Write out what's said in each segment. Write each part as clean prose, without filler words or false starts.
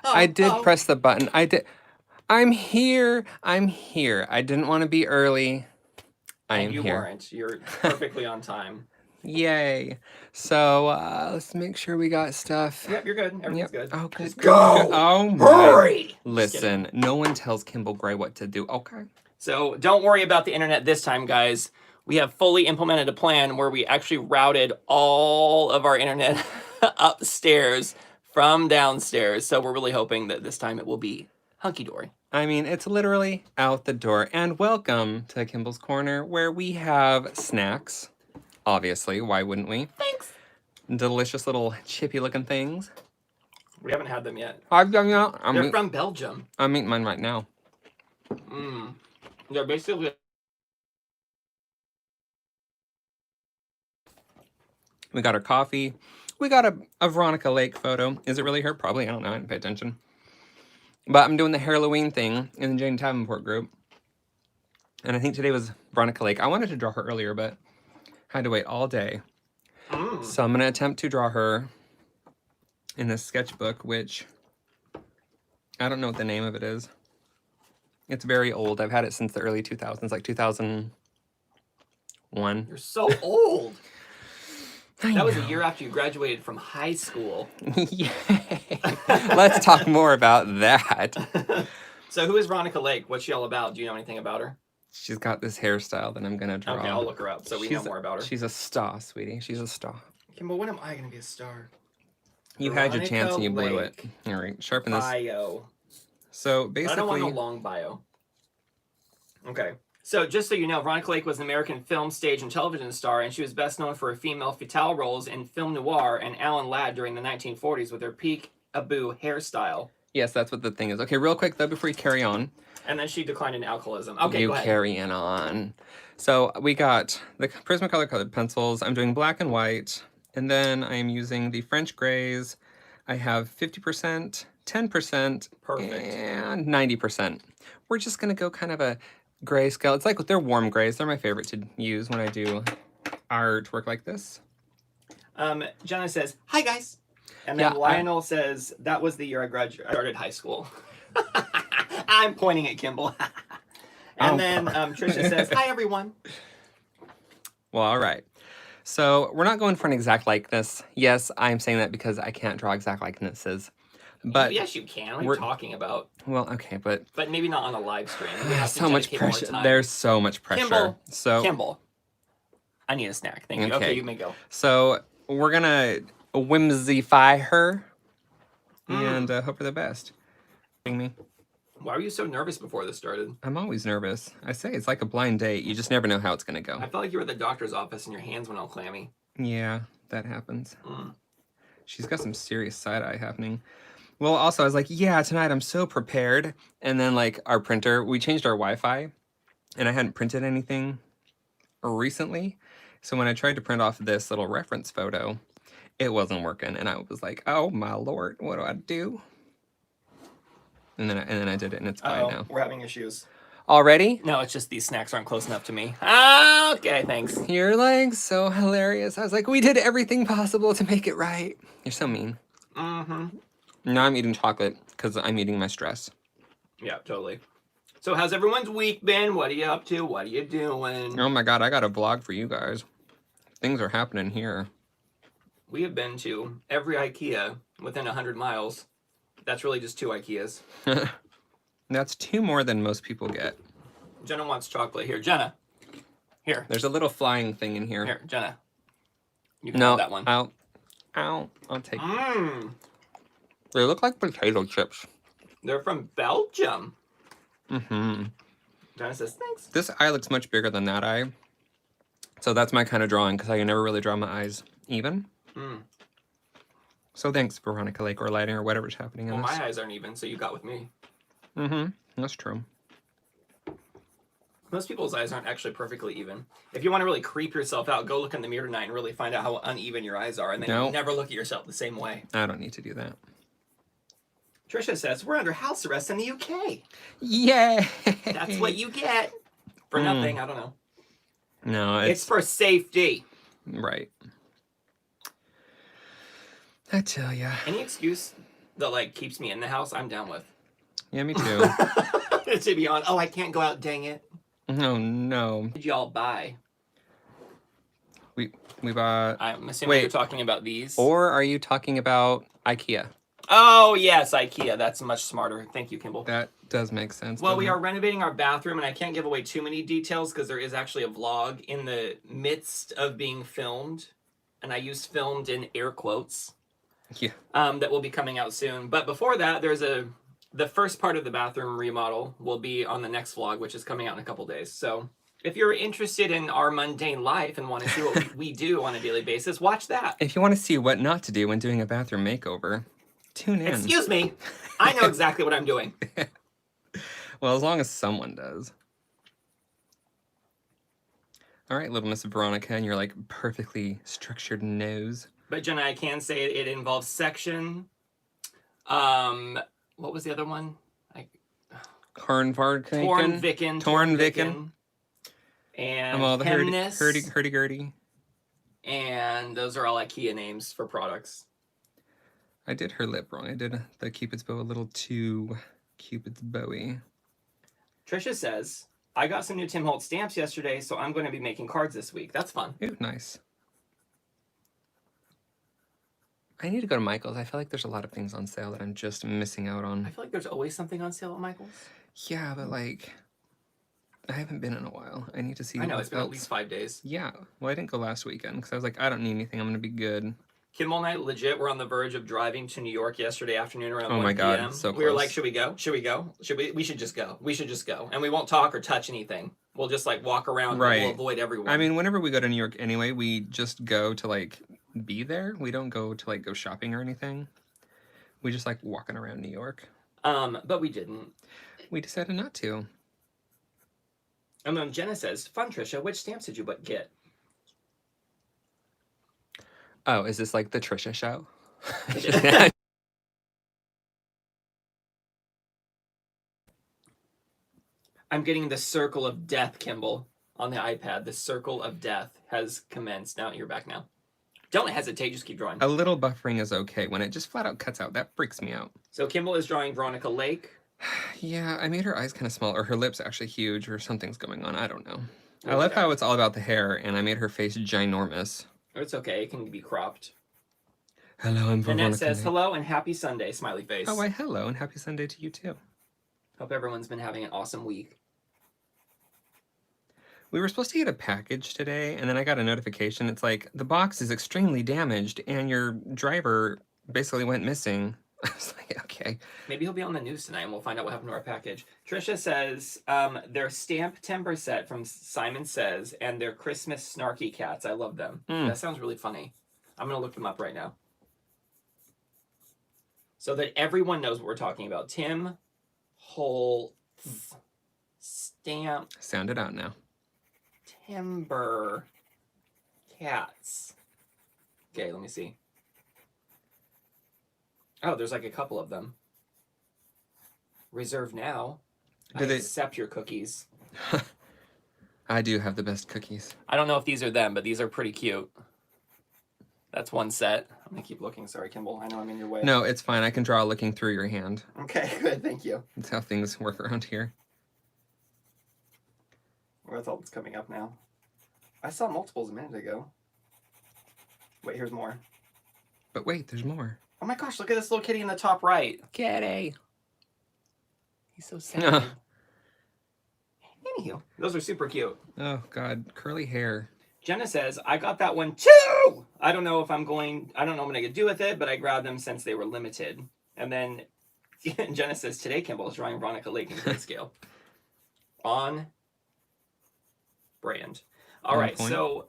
I did press the button. I did. I'm here. I'm here. I didn't want to be early. I am you here. weren't. You're perfectly on time. Yay. So, let's make sure we got stuff. Yep, you're good. Everything's good. Oh, good. Just Good, go! good. Oh, my. Hurry! Listen, no one tells Kimball Gray what to do. Okay. So don't worry about the internet this time, guys. We have fully implemented a plan where we actually routed all of our internet upstairs from downstairs. So we're really hoping that this time it will be hunky-dory. I mean, it's literally out the door. And welcome to Kimball's Corner, where we have snacks. Obviously, why wouldn't we? Thanks. Delicious little chippy-looking things. We haven't had them yet. I've done that. They're from Belgium. I'm eating mine right now. They're basically... We got our coffee. We got a Veronica Lake photo. Is it really her? Probably. I don't know. I didn't pay attention. But I'm doing the Halloween thing in the Jane Davenport group. And I think today was Veronica Lake. I wanted to draw her earlier, but had to wait all day. So I'm going to attempt to draw her in this sketchbook, which I don't know what the name of it is. It's very old. I've had it since the early 2000s, like 2001. You're so old. That was a year after you graduated from high school. Yay. Let's talk more about that. So who is Veronica Lake? What's she all about? Do you know anything about her? She's got this hairstyle that I'm going to draw. Okay, I'll look her up so we know more about her. She's a star, sweetie. She's a star. Okay, but when am I going to be a star? You had your chance and you blew it. All right, sharpen this. Bio. So basically... I don't want a long bio. Okay. So just so you know, Veronica Lake was an American film, stage, and television star, and she was best known for her female fatale roles in film noir and Alan Ladd during the 1940s with her peek-a-boo hairstyle. Yes, that's what the thing is. Okay, real quick, though, before you carry on. And then she declined in alcoholism. Okay, go ahead. Carrying on. So we got the Prismacolor colored pencils. I'm doing black and white, and then I am using the French grays. I have 50%, 10%, Perfect. And 90%. We're just going to go kind of a grayscale. It's like they're warm grays. They're my favorite to use when I do artwork like this. Jenna says, "Hi guys," and then Lionel says, "That was the year I started high school." I'm pointing at Kimball. And then Trisha says, "Hi everyone." Well, all right. So we're not going for an exact likeness. Yes, I'm saying that because I can't draw exact likenesses. But yes, you can. What are you talking about? Well, okay, but maybe not on a live stream. We have so much pressure. There's so much pressure. Kimball, I need a snack. Thank you. Okay, you may go. So we're gonna whimsify her and hope for the best. Me. Why were you so nervous before this started? I'm always nervous. I say it's like a blind date. You just never know how it's gonna go. I felt like you were at the doctor's office and your hands went all clammy. Yeah, that happens. She's got some serious side-eye happening. Well, also, I was like, yeah, tonight I'm so prepared. And then, like, our printer, we changed our Wi-Fi, and I hadn't printed anything recently. So when I tried to print off this little reference photo, it wasn't working. And I was like, oh, my Lord, what do I do? And then I did it, and it's fine now. We're having issues. Already? No, it's just these snacks aren't close enough to me. Ah, okay, thanks. You're, like, so hilarious. I was like, we did everything possible to make it right. You're so mean. Now I'm eating chocolate because I'm eating my stress. Yeah, totally. So how's everyone's week been? What are you up to? What are you doing? Oh my God, I got a vlog for you guys. Things are happening here. We have been to every IKEA within 100 miles. That's really just 2 IKEAs. That's 2 more than most people get. Jenna wants chocolate. Here, Jenna. Here. There's a little flying thing in here. Here, Jenna. You can have that one. I'll take it. They look like potato chips. They're from Belgium. Jenna says, thanks. This eye looks much bigger than that eye. So that's my kind of drawing, because I can never really draw my eyes even. So thanks, Veronica Lake, or lighting, or whatever's happening in this. Well, my eyes aren't even, so you got with me. That's true. Most people's eyes aren't actually perfectly even. If you want to really creep yourself out, go look in the mirror tonight and really find out how uneven your eyes are, and then you never look at yourself the same way. I don't need to do that. Trisha says, we're under house arrest in the UK. Yay! That's what you get. For nothing, I don't know. No, it's for safety. Right. I tell ya. Any excuse that like keeps me in the house, I'm down with. Yeah, me too. To be honest. Oh, I can't go out, dang it. Oh no. What did y'all buy? We bought. I'm assuming Wait. you're talking about these. Or are you talking about IKEA? Oh, yes, IKEA. That's much smarter. Thank you, Kimball. That does make sense. Well, we doesn't are renovating our bathroom, and I can't give away too many details because there is actually a vlog in the midst of being filmed, and I used filmed in air quotes. Yeah. That will be coming out soon. But before that, the first part of the bathroom remodel will be on the next vlog, which is coming out in a couple days. So if you're interested in our mundane life and want to see what we do on a daily basis, watch that. If you want to see what not to do when doing a bathroom makeover, tune in. Excuse me. I know exactly what I'm doing. Well, as long as someone does. All right, little Miss Veronica, and your like perfectly structured nose. But Jenna, I can say it involves section. What was the other one? Tornviken. And all the hemness. hurdy-gurdy. And those are all IKEA names for products. I did her lip wrong. I did the Cupid's bow a little too Cupid's bowy. Trisha says, I got some new Tim Holtz stamps yesterday, so I'm going to be making cards this week. That's fun. Ooh, nice. I need to go to Michael's. I feel like there's a lot of things on sale that I'm just missing out on. I feel like there's always something on sale at Michael's. Yeah, but like, I haven't been in a while. I need to see. I know, it's been at least 5 days. Yeah. Well, I didn't go last weekend because I was like, I don't need anything. I'm going to be good. Kimball and I legit were on the verge of driving to New York yesterday afternoon around 1 my God, p.m. so We were close. like, should we go? We should just go. We should just go. And we won't talk or touch anything. We'll just like walk around Right. and we'll avoid everyone. I mean, whenever we go to New York anyway, we just go to like be there. We don't go to like go shopping or anything. We just like walking around New York. But we didn't. We decided not to. And then Jenna says, fun, Trisha, which stamps did you get? Oh, is this like the Trisha show? I'm getting the Circle of Death, Kimball, on the iPad. The Circle of Death has commenced. Now you're back now. Don't hesitate. Just keep drawing. A little buffering is okay. When it just flat out cuts out, that freaks me out. So Kimball is drawing Veronica Lake. Yeah, I made her eyes kind of small, or her lips actually huge, or something's going on. I don't know. I love how it's all about the hair, and I made her face ginormous. It's okay. It can be cropped. Hello, I'm Veronica. Annette says, hello and happy Sunday, smiley face. Oh, why hello, and happy Sunday to you too. Hope everyone's been having an awesome week. We were supposed to get a package today, and then I got a notification. It's like, the box is extremely damaged, and your driver basically went missing. I was like, okay. Maybe he'll be on the news tonight, and we'll find out what happened to our package. Trisha says, their stamp timber set from Simon Says, and their Christmas snarky cats. I love them. That sounds really funny. I'm going to look them up right now. So that everyone knows what we're talking about. Tim Holtz stamp Sound it out now. timber cats. Okay, let me see. Oh, there's like a couple of them. Reserve now. I accept your cookies. I do have the best cookies. I don't know if these are them, but these are pretty cute. That's one set. I'm going to keep looking. Sorry, Kimball. I know I'm in your way. No, it's fine. I can draw looking through your hand. Okay, good. Thank you. That's how things work around here. Where's all that's coming up now? I saw multiples a minute ago. Wait, here's more. But wait, there's more. Oh my gosh, look at this little kitty in the top right. Kitty. He's so sad. Anywho, those are super cute. Oh, God. Curly hair. Jenna says, I got that one too! I don't know what I'm going to do with it, but I grabbed them since they were limited. And then Jenna says, today Kimball is drawing Veronica Lake in grayscale. On brand. All right, so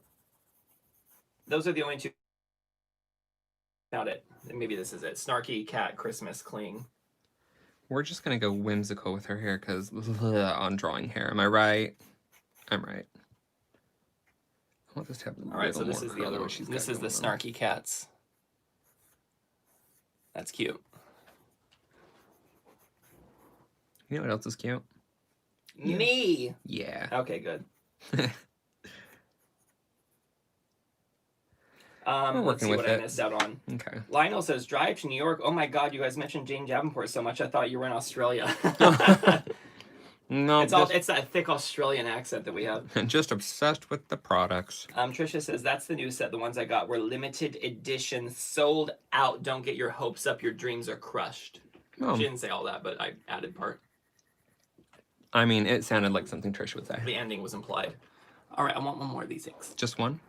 those are the only two. Found it. Maybe this is it. Snarky cat Christmas cling. We're just going to go whimsical with her hair because on drawing hair. Am I right? I'm right. I want this to have a All right, so little this more is the curl other than one. what she's This got is the going on. snarky cats. That's cute. You know what else is cute? Me! Yeah. Okay, good. We're Let's working see with what I it. missed out on. Okay. Lionel says, drive to New York. Oh my God, you guys mentioned Jane Davenport so much. I thought you were in Australia. No, It's that thick Australian accent that we have. just obsessed with the products. Trisha says, that's the new set. The ones I got were limited edition, sold out. Don't get your hopes up. Your dreams are crushed. Oh. She didn't say all that, but I added part. I mean, it sounded like something Trish would say. The ending was implied. All right, I want one more of these things. Just one?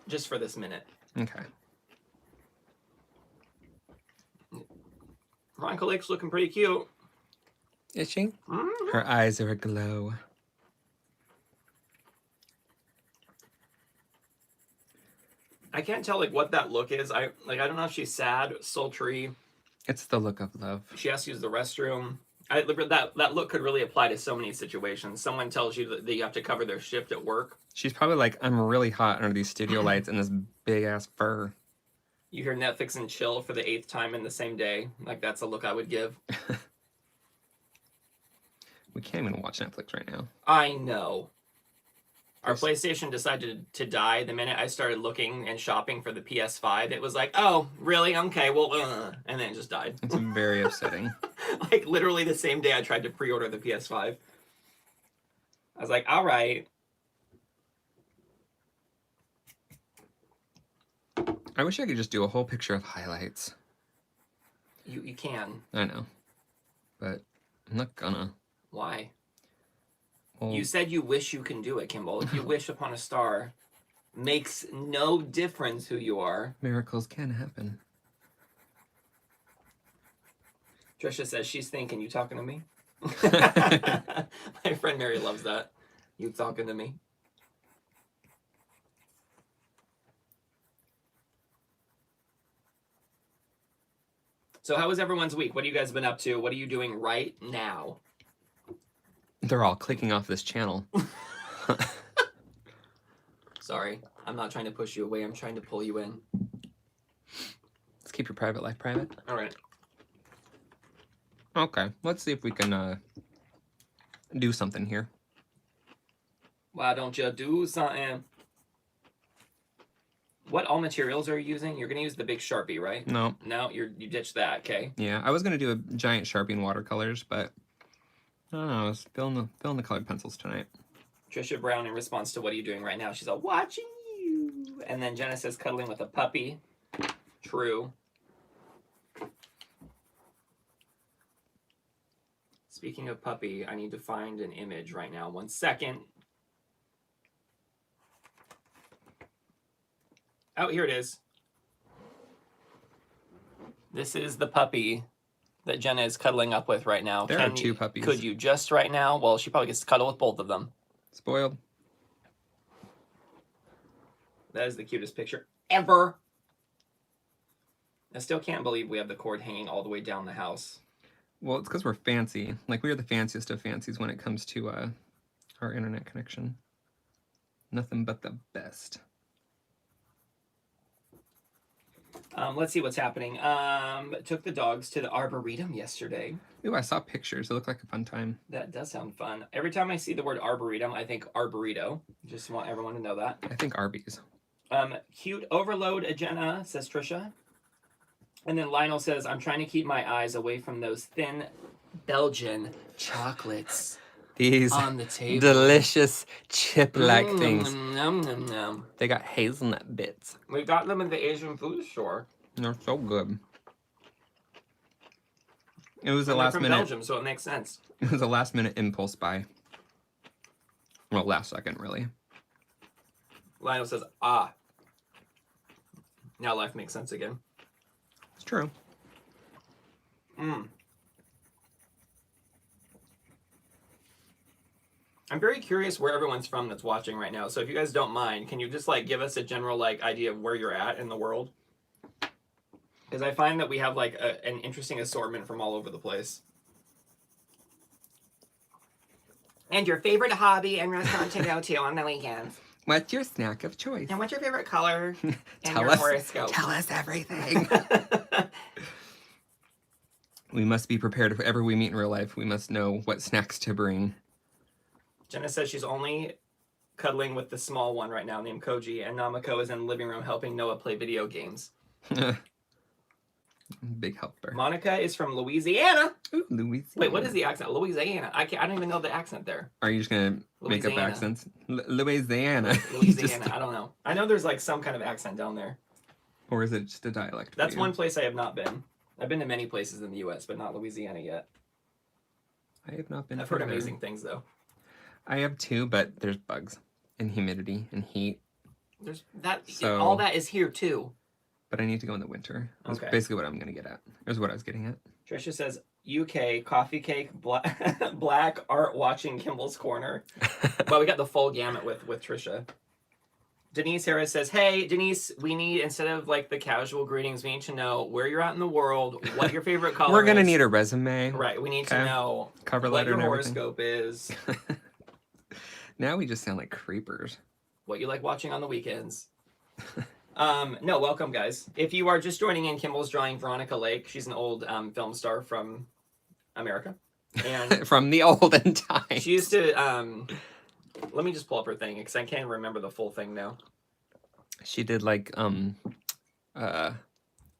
Just for this minute. Okay. Veronica Lake's looking pretty cute. Is she? Mm-hmm. Her eyes are aglow. I can't tell like what that look is. I don't know if she's sad, sultry. It's the look of love. She has to use the restroom. That look could really apply to so many situations. Someone tells you that you have to cover their shift at work. She's probably like, I'm really hot under these studio lights and this big ass fur. You hear Netflix and chill for the 8th time in the same day. Like, that's a look I would give. We can't even watch Netflix right now. I know. Our PlayStation decided to die the minute I started looking and shopping for the PS5. It was like, oh, really? Okay, well, and then it just died. It's very upsetting. Like, literally the same day I tried to pre-order the PS5. I was like, all right. I wish I could just do a whole picture of highlights. You can. I know. But I'm not gonna. Why? Well, You said you wish you can do it, Kimball. If you wish upon a star, makes no difference who you are. miracles can happen. Trisha says she's thinking, you talking to me? My friend Mary loves that. You talking to me? So how was everyone's week? What have you guys been up to? What are you doing right now? They're all clicking off this channel. Sorry, I'm not trying to push you away. I'm trying to pull you in. Let's keep your private life private. All right. Okay, let's see if we can do something here. Why don't you do something? What all materials are you using? You're going to use the big Sharpie, right? No. No, you ditched that, okay? Yeah, I was gonna do a giant Sharpie in watercolors, but I don't know. I was filling the colored pencils tonight. Trisha Brown, in response to what are you doing right now? She's all, watching you. And then Jenna says, cuddling with a puppy. True. Speaking of puppy, I need to find an image right now. 1 second. Oh, here it is. This is the puppy that Jenna is cuddling up with right now. There are two puppies. Could you just right now? Well, she probably gets to cuddle with both of them. Spoiled. That is the cutest picture ever. I still can't believe we have the cord hanging all the way down the house. Well, it's because we're fancy. Like, we are the fanciest of fancies when it comes to our internet connection. Nothing but the best. Let's see what's happening. Took the dogs to the Arboretum yesterday. Ooh, I saw pictures. It looked like a fun time. That does sound fun. Every time I see the word Arboretum, I think Arborito. Just want everyone to know that. I think Arby's. Cute overload, Jenna, says Trisha. And then Lionel says, I'm trying to keep my eyes away from those thin Belgian chocolates These on the table. delicious chip-like things. Nom, nom, nom. They got hazelnut bits. We got them at the Asian food store. They're so good. It was a And they're last from minute. Belgium, so it makes sense. It was a last minute impulse buy. Well, last second, really. Lionel says, ah. Now life makes sense again. It's true. I'm very curious where everyone's from that's watching right now. So if you guys don't mind, can you just like give us a general like idea of where you're at in the world? Because I find that we have like an interesting assortment from all over the place. And your favorite hobby and restaurant to go to on the weekends. What's your snack of choice? And what's your favorite color? And Tell your us. horoscope. Tell us everything. We must be prepared if ever we meet in real life. We must know what snacks to bring. Jenna says she's only cuddling with the small one right now named Koji, and Namako is in the living room helping Noah play video games. Big helper. Monica is from Louisiana. Ooh, Louisiana. Wait, what is the accent? Louisiana. I don't even know the accent there. Are you just gonna make up Louisiana. accents? Louisiana. Louisiana. I don't know. I know there's like some kind of accent down there. Or is it just a dialect? That's one place I have not been. I've been to many places in the U.S., but not Louisiana yet. I have not been. I've heard amazing things though. I have too, but there's bugs and humidity and heat. There's that. So, all that is here too. But I need to go in the winter. That's Okay. basically what I'm gonna get at. Is what I was getting at. Trisha says UK coffee cake black art watching Kimball's corner. Well, we got the full gamut with Trisha. Denise Harris says, "Hey Denise, we need, instead of like the casual greetings, we need to know where you're at in the world, what your favorite color We're gonna is. need a resume. Right, we need to know cover what letter your and everything. horoscope is, Now we just sound like creepers. what you like watching on the weekends." No, welcome guys. If you are just joining in, Kimball's drawing Veronica Lake. She's an old film star from America. And From the olden times. she used to, let me just pull up her thing because I can't remember the full thing now. She did like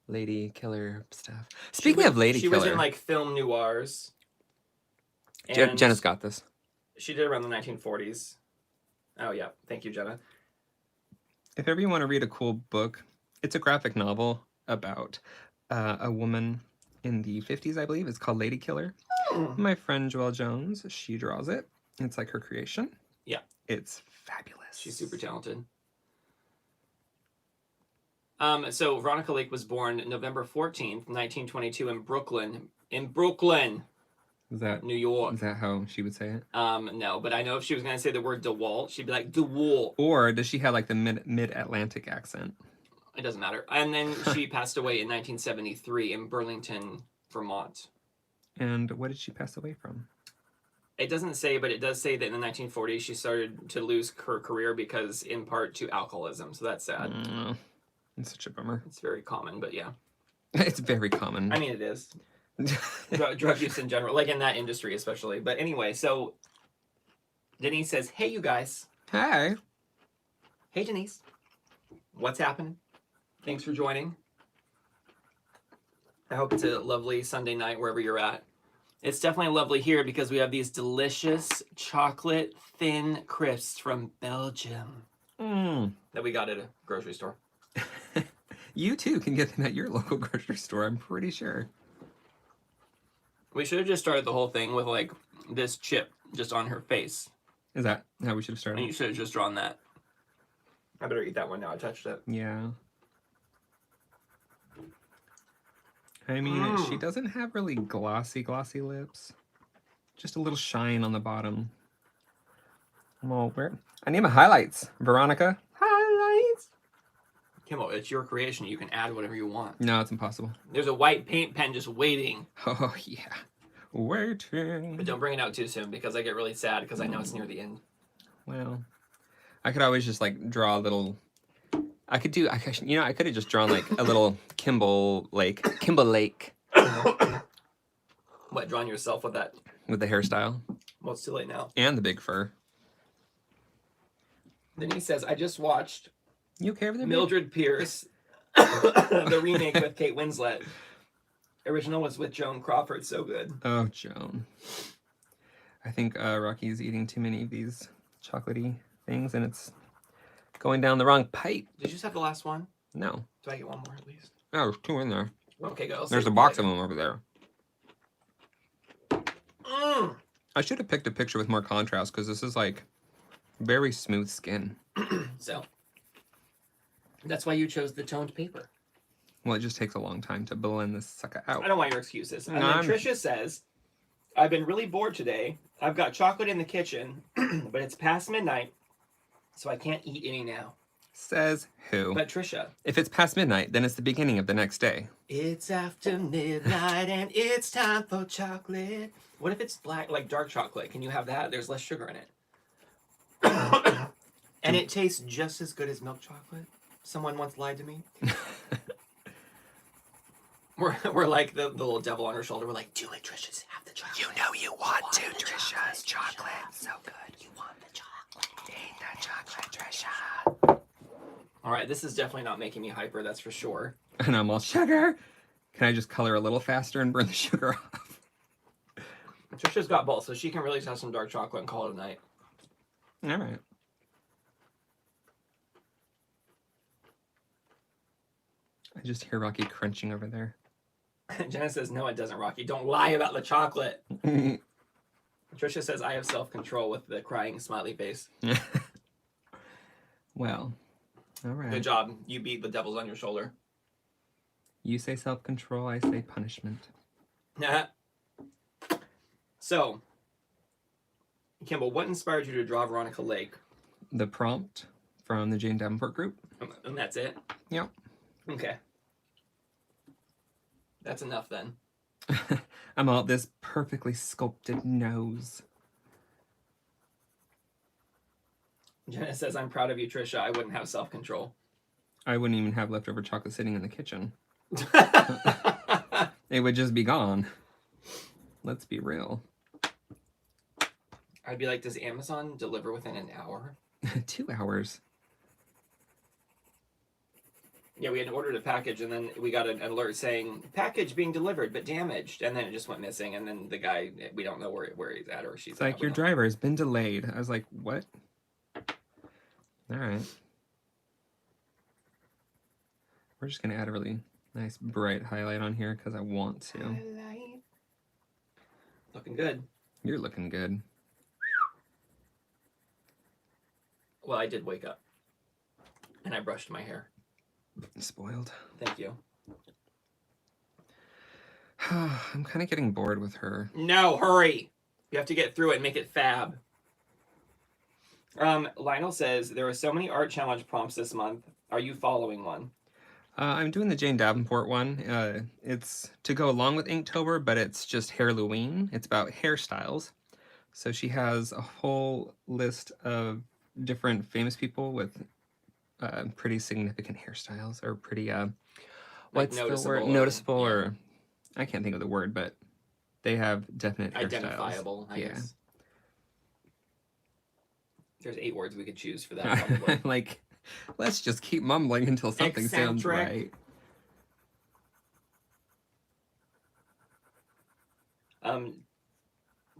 lady killer stuff. Speaking of lady she killer, was in like film noirs. Jenna's got this. She did around the 1940s. Oh yeah, thank you, Jenna. If ever you want to read a cool book, it's a graphic novel about a woman in the 50s, I believe. It's called Lady Killer. My friend Joelle Jones, she draws it. It's like her creation. Yeah. It's fabulous. She's super talented. So Veronica Lake was born November 14th, 1922 in Brooklyn. In Brooklyn, New York. Is that how she would say it? No, but I know if she was going to say the word DeWalt, she'd be like, DeWalt. Or does she have like the mid-Atlantic accent? It doesn't matter. And then she passed away in 1973 in Burlington, Vermont. And what did she pass away from? It doesn't say, but it does say that in the 1940s she started to lose her career because, in part, to alcoholism. So that's sad. It's such a bummer. It's very common, but yeah. It's very common. I mean, it is. Drug use in general, like in that industry especially. But anyway, so Denise says, "Hey, you guys." Hi. Hey, Denise. What's happening? Thanks for joining. I hope it's a lovely Sunday night wherever you're at. It's definitely lovely here because we have these delicious chocolate thin crisps from Belgium that we got at a grocery store. You too can get them at your local grocery store, I'm pretty sure. We should have just started the whole thing with like this chip just on her face. Is that how we should have started? And you should have just drawn that. I better eat that one now. I touched it. Yeah. I mean, she doesn't have really glossy lips. Just a little shine on the bottom. Well, where? I need my highlights, Veronica. Highlights. Kimball, it's your creation. You can add whatever you want. No, it's impossible. There's a white paint pen just waiting. Oh, yeah. Waiting. But don't bring it out too soon because I get really sad because I know it's near the end. Well, I could always just like draw a little. I could have just drawn like a little Kimball Lake. What, drawing yourself with that? With the hairstyle. Well, it's too late now. And the big fur. Denise says, I just watched You okay over there? Mildred Pierce, the remake with Kate Winslet. Original was with Joan Crawford. So good. Oh, Joan. I think Rocky's eating too many of these chocolatey things, and it's going down the wrong pipe. Did you just have the last one? No. Do I get one more at least? Oh, there's two in there. Okay, go. There's a box of them over there. Mm. I should have picked a picture with more contrast, because this is like very smooth skin. So, that's why you chose the toned paper. Well, it just takes a long time to blend this sucker out. I don't want your excuses. And No, then Trisha says, I've been really bored today. I've got chocolate in the kitchen, but it's past midnight, so I can't eat any now. Says who? But Trisha. If it's past midnight, then it's the beginning of the next day. It's after midnight and it's time for chocolate. What if it's black, like dark chocolate? Can you have that? There's less sugar in it. And it tastes just as good as milk chocolate. Someone once lied to me. We're like the little devil on her shoulder. We're like, do it, Trisha. Just have the chocolate. You know you want to, Trisha. It's chocolate. So good. You want the chocolate. Eat that Trisha. All right, this is definitely not making me hyper, that's for sure. And I'm all, sugar. Can I just color a little faster and burn the sugar off? Trisha's got both, so she can really have some dark chocolate and call it a night. All right. I just hear Rocky crunching over there. Jenna says, no, it doesn't, Rocky. Don't lie about the chocolate. Trisha says, I have self-control with the crying smiley face. Well, all right. Good job. You beat the devil's on your shoulder. You say self-control, I say punishment. So, Kimball, what inspired you to draw Veronica Lake? The prompt from the Jane Davenport group. And that's it? Yep. Okay. That's enough then. I'm all, this perfectly sculpted nose. Jenna says, I'm proud of you, Trisha. I wouldn't have self-control. I wouldn't even have leftover chocolate sitting in the kitchen. It would just be gone. Let's be real. I'd be like, does Amazon deliver within an hour? 2 hours. Yeah, we had ordered a package, and then we got an alert saying, package being delivered, but damaged. And then it just went missing, and then the guy, we don't know where he's at or she's It's like, your driver has been delayed. I was like, what? All right. We're just going to add a really nice bright highlight on here because I want to. Highlight. Looking good. You're looking good. Well, I did wake up, and I brushed my hair. Spoiled. Thank you. I'm kind of getting bored with her. No, hurry. You have to get through it and make it fab. Lionel says, there are so many art challenge prompts this month. Are you following one? I'm doing the Jane Davenport one. It's to go along with Inktober, but it's just Halloween. It's about hairstyles. So she has a whole list of different famous people with pretty significant hairstyles, or pretty what's the word? Noticeable, yeah. or I can't think of the word, but they have definite hairstyles. Identifiable, I guess. There's 8 words we could choose for that. I'm like, let's just keep mumbling until something sounds right.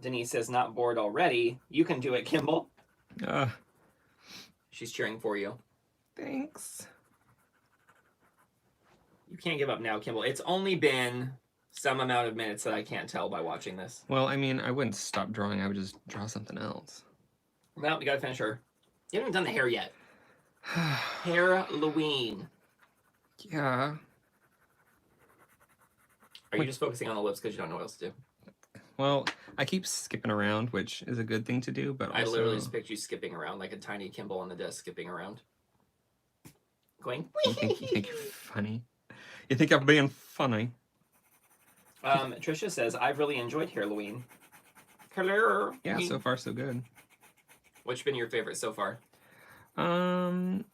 Denise says, not bored already. You can do it, Kimball. Uh, She's cheering for you. Thanks. You can't give up now, Kimball. It's only been some amount of minutes that I can't tell by watching this. Well, I mean, I wouldn't stop drawing. I would just draw something else. Well, we gotta finish her. You haven't done the hair yet. Halloween. Yeah. Are you just focusing on the lips because you don't know what else to do? Well, I keep skipping around, which is a good thing to do, but also... I literally just picture you skipping around like a tiny Kimball on the desk, skipping around. Going, you think you're funny? You think I'm being funny? Trisha says, I've really enjoyed Halloween. Hello. Yeah, so far so good. What's been your favorite so far?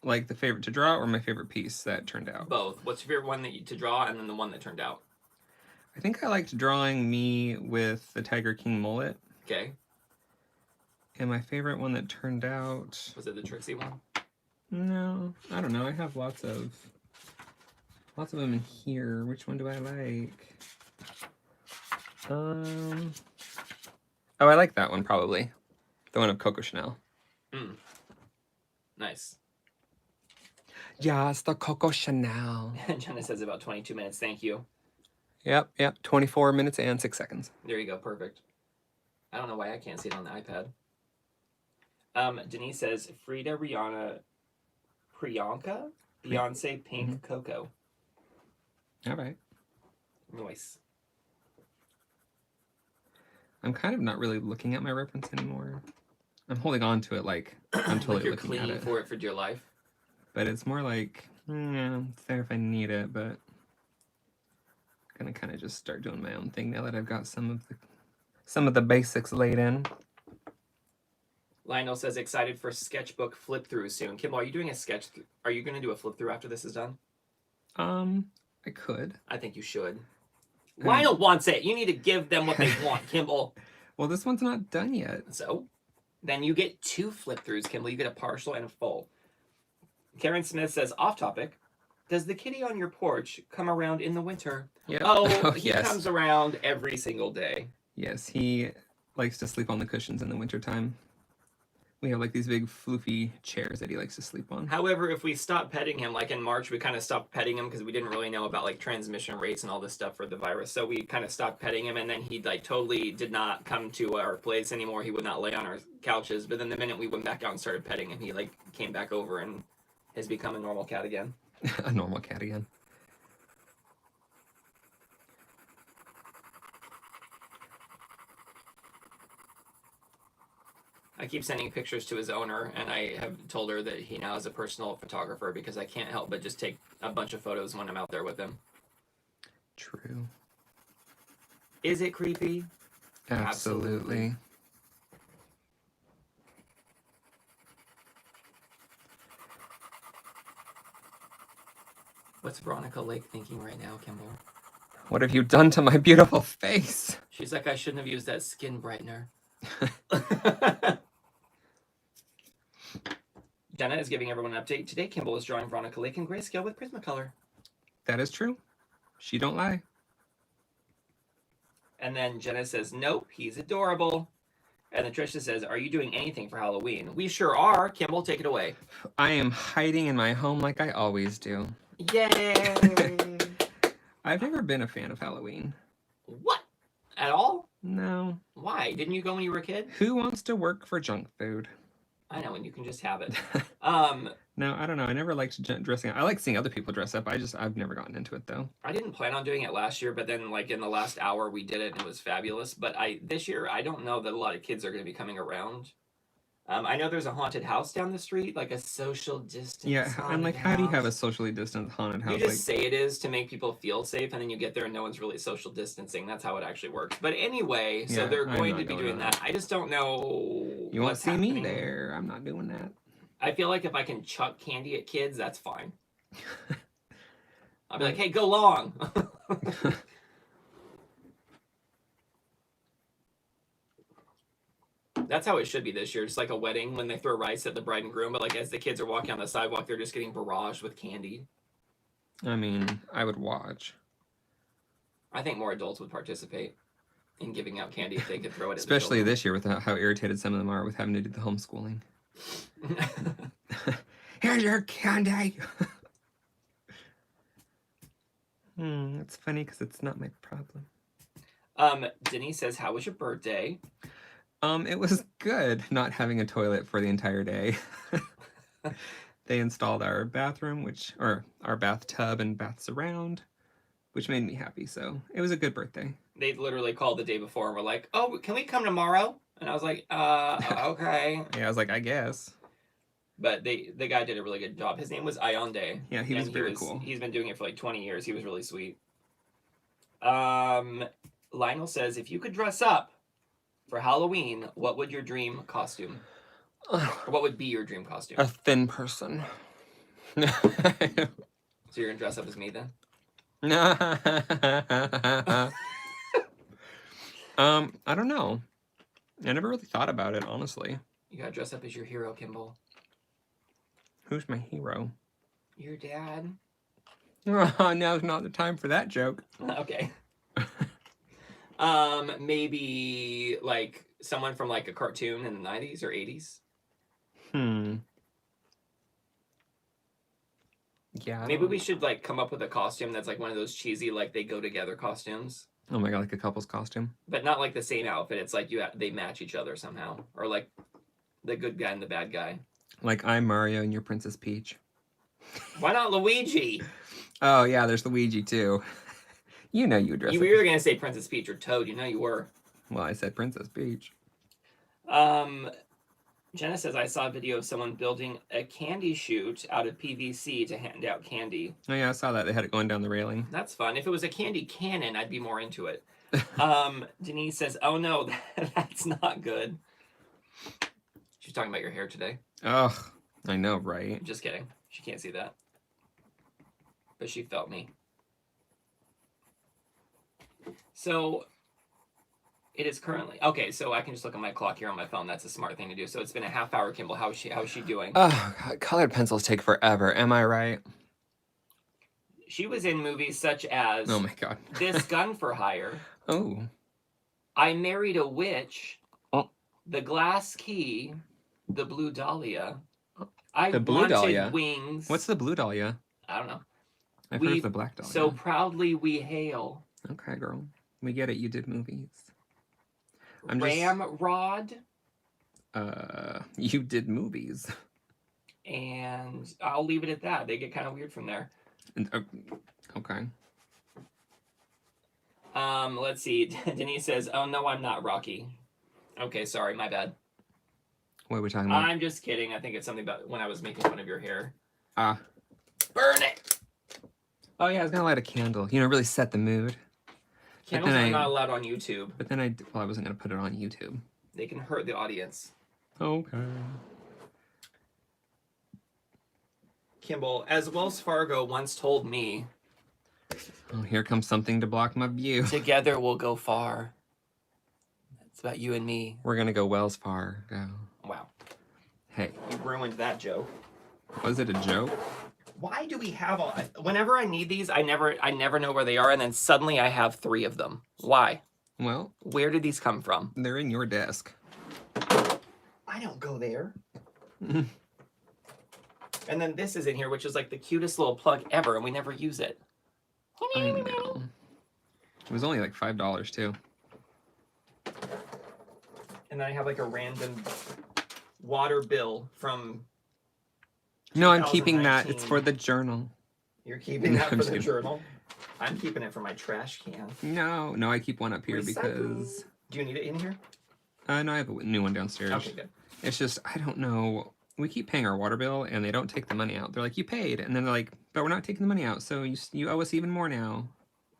Like the favorite to draw or my favorite piece that turned out? Both. What's your favorite one to draw, and then the one that turned out? I think I liked drawing me with the Tiger King mullet. Okay. And my favorite one that turned out... Was it the Trixie one? No, I don't know. I have lots of them in here. Which one do I like? Oh, I like that one probably. The one of Coco Chanel. Nice. Yes, the Coco Chanel. Jenna says about 22 minutes. Thank you. Yep. 24 minutes and 6 seconds. There you go. Perfect. I don't know why I can't see it on the iPad. Denise says, Frida, Rihanna, Priyanka, Beyonce, Pink, Coco. All right. Nice. I'm kind of not really looking at my reference anymore. I'm holding on to it like I'm totally like you're looking at clinging it. for it for dear life. But it's more like, it's there if I need it, but I'm gonna kind of just start doing my own thing now that I've got some of the basics laid in. Lionel says, excited for Sketchbook flip through soon. Kimball, are you doing a sketch? Are you going to do a flip through after this is done? I could. I think you should. Lionel wants it. You need to give them what they want, Kimball. Well, this one's not done yet. So, then you get 2 flip throughs, Kimball. You get a partial and a full. Karen Smith says, off topic, does the kitty on your porch come around in the winter? Yep. Oh, he yes. comes around every single day. Yes, he likes to sleep on the cushions in the wintertime. We have like these big floofy chairs that he likes to sleep on. However, if we stop petting him, like in March, we kind of stopped petting him because we didn't really know about like transmission rates and all this stuff for the virus. So we kind of stopped petting him, and then he like totally did not come to our place anymore. He would not lay on our couches. But then the minute we went back out and started petting him, he like came back over and has become a normal cat again. A normal cat again. I keep sending pictures to his owner, and I have told her that he now is a personal photographer because I can't help but just take a bunch of photos when I'm out there with him. True. Is it creepy? Absolutely. What's Veronica Lake thinking right now, Kimball? What have you done to my beautiful face? She's like, I shouldn't have used that skin brightener. Jenna is giving everyone an update. Today, Kimball is drawing Veronica Lake in grayscale with Prismacolor. That is true. She don't lie. And then Jenna says, nope, he's adorable. And then Trisha says, are you doing anything for Halloween? We sure are. Kimball, take it away. I am hiding in my home like I always do. Yay! I've never been a fan of Halloween. What? At all? No. Why? Didn't you go when you were a kid? Who wants to work for junk food? I know, and you can just have it. No, I don't know. I never liked dressing up. I like seeing other people dress up. I've never gotten into it though. I didn't plan on doing it last year, but then like in the last hour we did it and it was fabulous. But this year I don't know that a lot of kids are going to be coming around. I know there's a haunted house down the street, like a social distance. Yeah, I'm like, how do you have a socially distant haunted house? You just say it is to make people feel safe, and then you get there and no one's really social distancing. That's how it actually works. But anyway, so they're going to be doing that. I just don't know. You won't see me there. I'm not doing that. I feel like if I can chuck candy at kids, that's fine. I'll be like, hey, go long. That's how it should be this year. It's like a wedding when they throw rice at the bride and groom, but like as the kids are walking on the sidewalk, they're just getting barraged with candy. I mean, I would watch. I think more adults would participate in giving out candy if they could throw it at especially this year with how irritated some of them are with having to do the homeschooling. Here's your candy. It's funny because it's not my problem. Denise says, how was your birthday? It was good not having a toilet for the entire day. They installed our bathroom, or our bathtub and bath surround, which made me happy. So it was a good birthday. They literally called the day before and were like, oh, can we come tomorrow? And I was like, okay. Yeah, I was like, I guess. But the guy did a really good job. His name was Ionde. Yeah, he was very cool. He's been doing it for like 20 years. He was really sweet. Lionel says, if you could dress up for Halloween, what would your dream costume? Or what would be your dream costume? A thin person. So you're going to dress up as me then? I don't know. I never really thought about it, honestly. You got to dress up as your hero, Kimball. Who's my hero? Your dad. Now's not the time for that joke. Okay. Maybe like someone from like a cartoon in the 90s or 80s. Yeah. Maybe we should like come up with a costume that's like one of those cheesy like they go together costumes. Oh my god, like a couple's costume. But not like the same outfit. It's like they match each other somehow, or like the good guy and the bad guy. Like I'm Mario and you're Princess Peach. Why not Luigi? Oh yeah, there's Luigi too. You know you dress. You were either gonna say Princess Peach or Toad. You know you were. Well, I said Princess Peach. Jenna says, I saw a video of someone building a candy chute out of PVC to hand out candy. Oh yeah, I saw that. They had it going down the railing. That's fun. If it was a candy cannon, I'd be more into it. Denise says, oh no, that's not good. She's talking about your hair today. Ugh, I know, right? Just kidding. She can't see that. But she felt me. So, It is currently okay. So I can just look at my clock here on my phone. That's a smart thing to do. So it's been a half hour, Kimball. How's she doing? Oh, God, colored pencils take forever. Am I right? She was in movies such as Oh my God. This Gun for Hire, Oh. I Married a Witch, Oh. The Glass Key, The Blue Dahlia, The Blue Wanted Dahlia? Wings. What's the Blue Dahlia? I don't know. I've heard of the Black Dahlia. So Proudly We Hail. Okay, girl. We get it. You did movies. Ramrod. You did movies. And I'll leave it at that. They get kind of weird from there. Okay. Let's see. Denise says, "Oh no, I'm not Rocky." Okay, sorry, my bad. What are we talking about? I'm just kidding. I think it's something about when I was making fun of your hair. Burn it! Oh yeah, I was gonna light a candle. You know, really set the mood. Candles are not allowed on YouTube. But then I wasn't gonna put it on YouTube. They can hurt the audience. Okay. Kimball, as Wells Fargo once told me, Oh, here comes something to block my view. together we'll go far. It's about you and me. We're gonna go Wells Fargo. Wow. Hey. You ruined that joke. Was it a joke? Why do we have all... Whenever I need these, I never know where they are, and then suddenly I have 3 of them. Why? Well, where did these come from? They're in your desk. I don't go there. And then this is in here, which is like the cutest little plug ever, and we never use it. I know. It was only like $5 too. And then I have like a random water bill from... No, I'm keeping that. It's for the journal. You're keeping that for the journal? I'm keeping it for my trash can. No, I keep one up here because... Do you need it in here? No, I have a new one downstairs. Okay, good. It's just, I don't know. We keep paying our water bill and they don't take the money out. They're like, you paid. And then they're like, but we're not taking the money out. So you owe us even more now.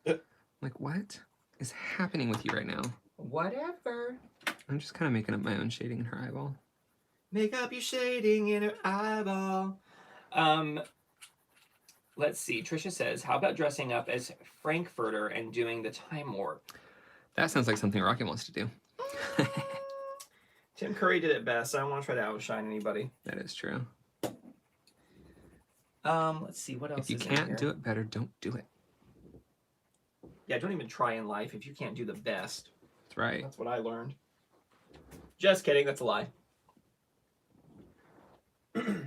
I'm like, what is happening with you right now? Whatever. I'm just kind of making up my own shading in her eyeball. Make up your shading in her eyeball. Let's see. Trisha says, how about dressing up as Frankfurter and doing the time warp? That sounds like something Rocky wants to do. Tim Curry did it best. I don't want to try to outshine anybody. That is true. Let's see. What else If you is in can't here? do it better, don't do it. Yeah, don't even try in life if you can't do the best. That's right. That's what I learned. Just kidding. That's a lie.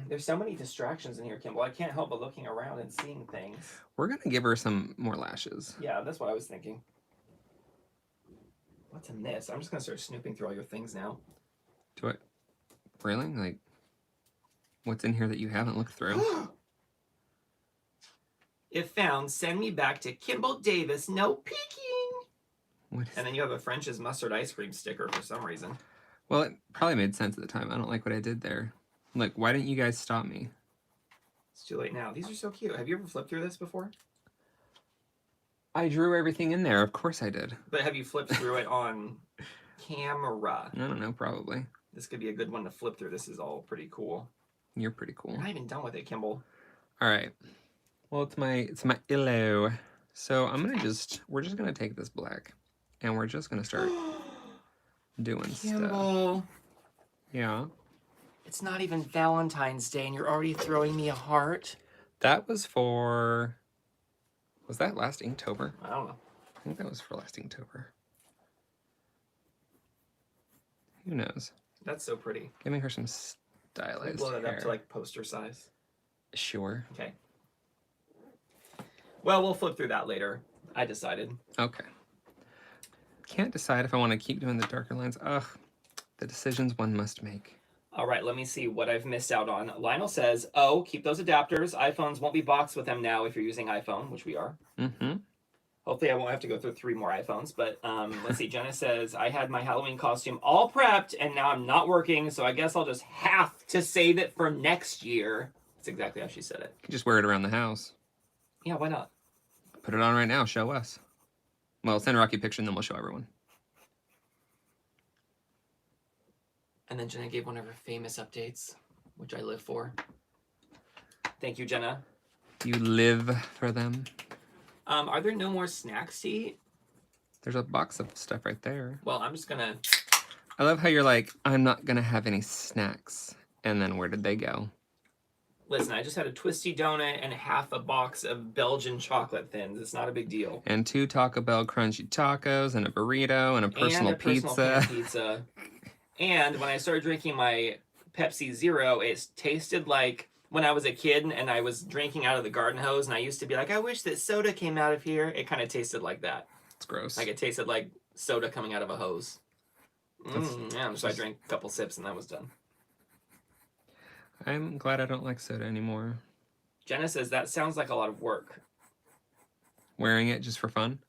There's so many distractions in here, Kimball. I can't help but looking around and seeing things. We're going to give her some more lashes. Yeah, that's what I was thinking. What's in this? I'm just going to start snooping through all your things now. Do it. Really? Like, what's in here that you haven't looked through? If found, send me back to Kimball Davis. No peeking. What is And then you have a French's mustard ice cream sticker for some reason. Well, it probably made sense at the time. I don't like what I did there. Like, why didn't you guys stop me? It's too late now. These are so cute. Have you ever flipped through this before? I drew everything in there. Of course I did. But have you flipped through it on camera? I don't know, probably. This could be a good one to flip through. This is all pretty cool. You're pretty cool. I'm not even done with it, Kimball. All right. Well, it's my illo. So we're just gonna take this black, and we're just gonna start doing Kimball. stuff. Yeah. It's not even Valentine's Day, and you're already throwing me a heart. That was for. Was that last Inktober? I don't know. I think that was for last Inktober. Who knows? That's so pretty. Giving her some Can we stylized blow that hair. up to like poster size? Sure. Okay. Well, we'll flip through that later. I decided. Okay. Can't decide if I want to keep doing the darker lines. Ugh. The decisions one must make. All right, let me see what I've missed out on. Lionel says, oh, keep those adapters. iPhones won't be boxed with them now if you're using iPhone, which we are. Mm-hmm. Hopefully I won't have to go through 3 more iPhones. But let's see. Jenna says, I had my Halloween costume all prepped, and now I'm not working, so I guess I'll just have to save it for next year. That's exactly how she said it. You can just wear it around the house. Yeah, why not? Put it on right now. Show us. Well, send Rocky a picture, and then we'll show everyone. And then Jenna gave one of her famous updates, which I live for. Thank you, Jenna. You live for them. Are there no more snacks to eat? There's a box of stuff right there. Well, I'm just gonna... I love how you're like, I'm not gonna have any snacks. And then where did they go? Listen, I just had a twisty donut and half a box of Belgian chocolate thins. It's not a big deal. And 2 Taco Bell crunchy tacos and a burrito and a personal pizza. Pan pizza. And when I started drinking my Pepsi Zero, it tasted like when I was a kid and I was drinking out of the garden hose, and I used to be like, I wish that soda came out of here. It kind of tasted like that. It's gross. Like it tasted like soda coming out of a hose. Yeah, so I drank a couple sips and that was done. I'm glad I don't like soda anymore. Jenna says, that sounds like a lot of work. Wearing it just for fun?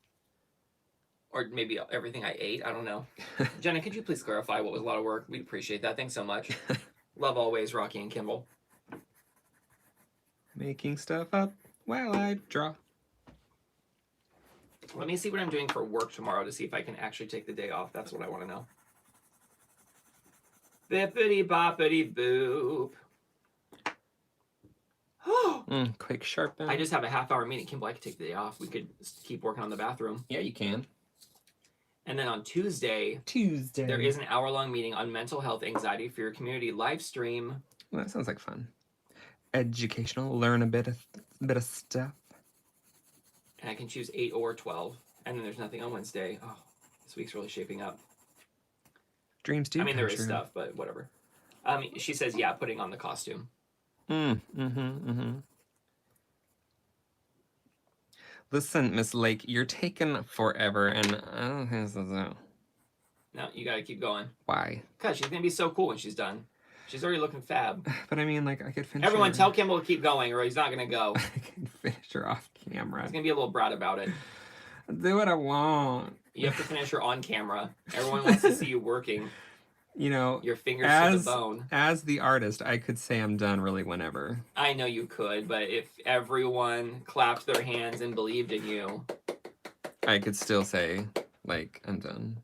Or maybe everything I ate. I don't know. Jenna, could you please clarify what was a lot of work? We'd appreciate that. Thanks so much. Love always, Rocky and Kimball. Making stuff up while I draw. Let me see what I'm doing for work tomorrow to see if I can actually take the day off. That's what I want to know. Bippity boppity boop. Quick sharpen. I just have a half-hour meeting. Kimball, I could take the day off. We could keep working on the bathroom. Yeah, you can. And then on Tuesday, there is an hour-long meeting on mental health anxiety for your community live stream. Well, that sounds like fun. Educational. Learn a bit of stuff. And I can choose 8 or 12. And then there's nothing on Wednesday. Oh, this week's really shaping up. Dreams do. I mean, there is true. stuff, but whatever. She says, yeah, putting on the costume. Listen, Miss Lake, you're taking forever, and I don't think this is it. No, you gotta keep going. Why? Because she's gonna be so cool when she's done. She's already looking fab. But I mean, like, I could finish Everyone her. tell Kimball to keep going or he's not gonna go. I can finish her off camera. He's gonna be a little brat about it. Do what I want. You have to finish her on camera. Everyone wants to see you working. You know, Your fingers to the bone. As the artist, I could say I'm done really whenever. I know you could, but if everyone clapped their hands and believed in you, I could still say, like, I'm done.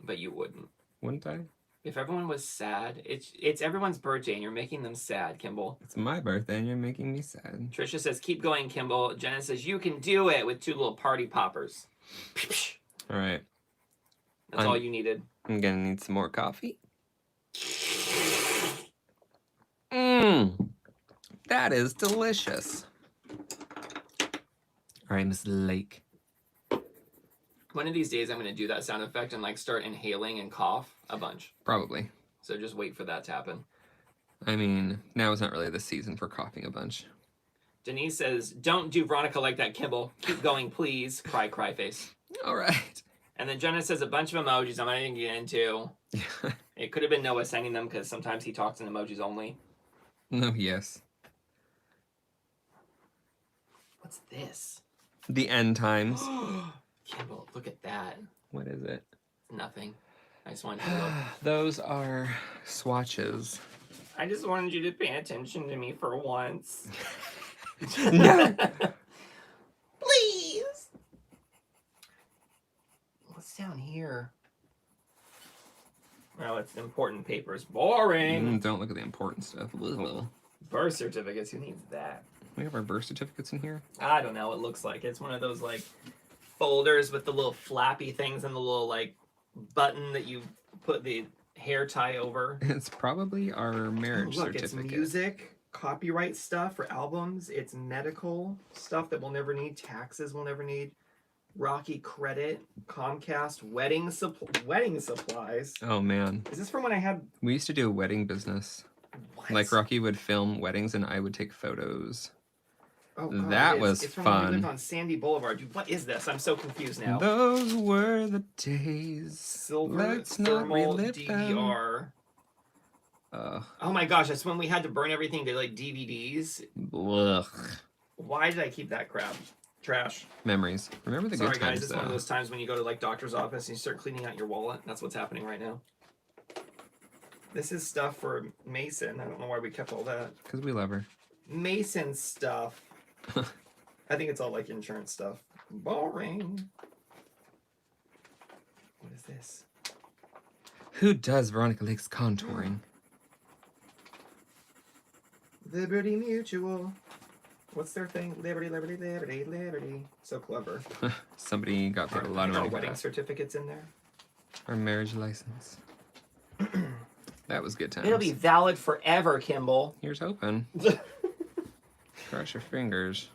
But you wouldn't. Wouldn't I? If everyone was sad, it's everyone's birthday and you're making them sad, Kimball. It's my birthday and you're making me sad. Trisha says, keep going, Kimball. Jenna says, you can do it with 2 little party poppers. All right. That's all you needed. I'm gonna need some more coffee. That is delicious. All right, Miss Lake. One of these days, I'm going to do that sound effect and like start inhaling and cough a bunch. Probably. So just wait for that to happen. I mean, now is not really the season for coughing a bunch. Denise says, don't do Veronica like that, Kimball. Keep going, please. Cry, cry face. All right. And then Jenna says a bunch of emojis I'm not even get into. It could have been Noah sending them because sometimes he talks in emojis only. No, yes. What's this? The end times. Kimball, look at that. What is it? Nothing. I just wanted you to look. Those are swatches. I just wanted you to pay attention to me for once. No. Please. What's down here? Well, it's important papers. Boring. Don't look at the important stuff. Ugh. Birth certificates. Who needs that? We have our birth certificates in here. I don't know. It looks like it's one of those like folders with the little flappy things and the little like button that you put the hair tie over. It's probably our marriage certificate. It's music, copyright stuff for albums. It's medical stuff that we'll never need. Taxes we'll never need. Rocky credit, Comcast, wedding supplies. Oh man. Is this from when I had? We used to do a wedding business. What? Like Rocky would film weddings and I would take photos. Oh, God, that was it's from fun. when we lived on Sandy Boulevard. Dude, what is this? I'm so confused now. Those were the days. Silver Let's not thermal relive DVR. them. Oh my gosh, that's when we had to burn everything to like DVDs. Ugh. Why did I keep that crap? Trash. Memories. Remember the Sorry good times, guys, it's one of those times when you go to like doctor's office and you start cleaning out your wallet. That's what's happening right now. This is stuff for Mason. I don't know why we kept all that. Because we love her. Mason stuff. I think it's all like insurance stuff. Boring. What is this? Who does Veronica Lake's contouring? Liberty Mutual. What's their thing? Liberty, liberty, liberty, liberty. So clever. Somebody got paid a lot of money for wedding that. certificates in there. Our marriage license. That was good times. It'll be valid forever, Kimball. Here's hoping. Cross your fingers.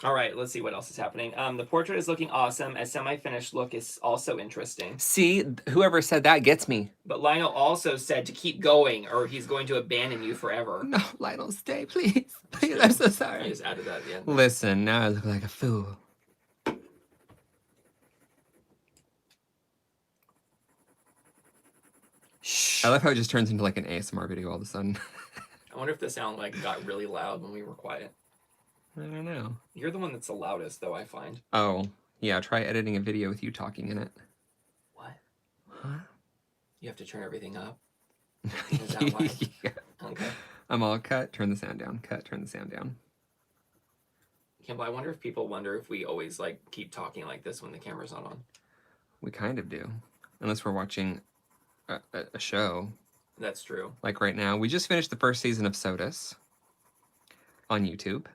All right, let's see what else is happening. The portrait is looking awesome. A semi-finished look is also interesting. See, whoever said that gets me. But Lionel also said to keep going, or he's going to abandon you forever. No, Lionel, stay, please. Please, I'm so sorry. I just added that at the end. Listen, now I look like a fool. Shh. I love how it just turns into like an ASMR video all of a sudden. I wonder if the sound like got really loud when we were quiet. I don't know. You're the one that's the loudest, though, I find. Oh, yeah, try editing a video with you talking in it. What? Huh? You have to turn everything up? Is that why? Yeah. Okay. I'm all cut, turn the sound down, cut, turn the sound down. Kimball, I wonder if people wonder if we always like keep talking like this when the camera's not on. We kind of do. Unless we're watching a show. That's true. Like right now. We just finished the first season of Sodas on YouTube.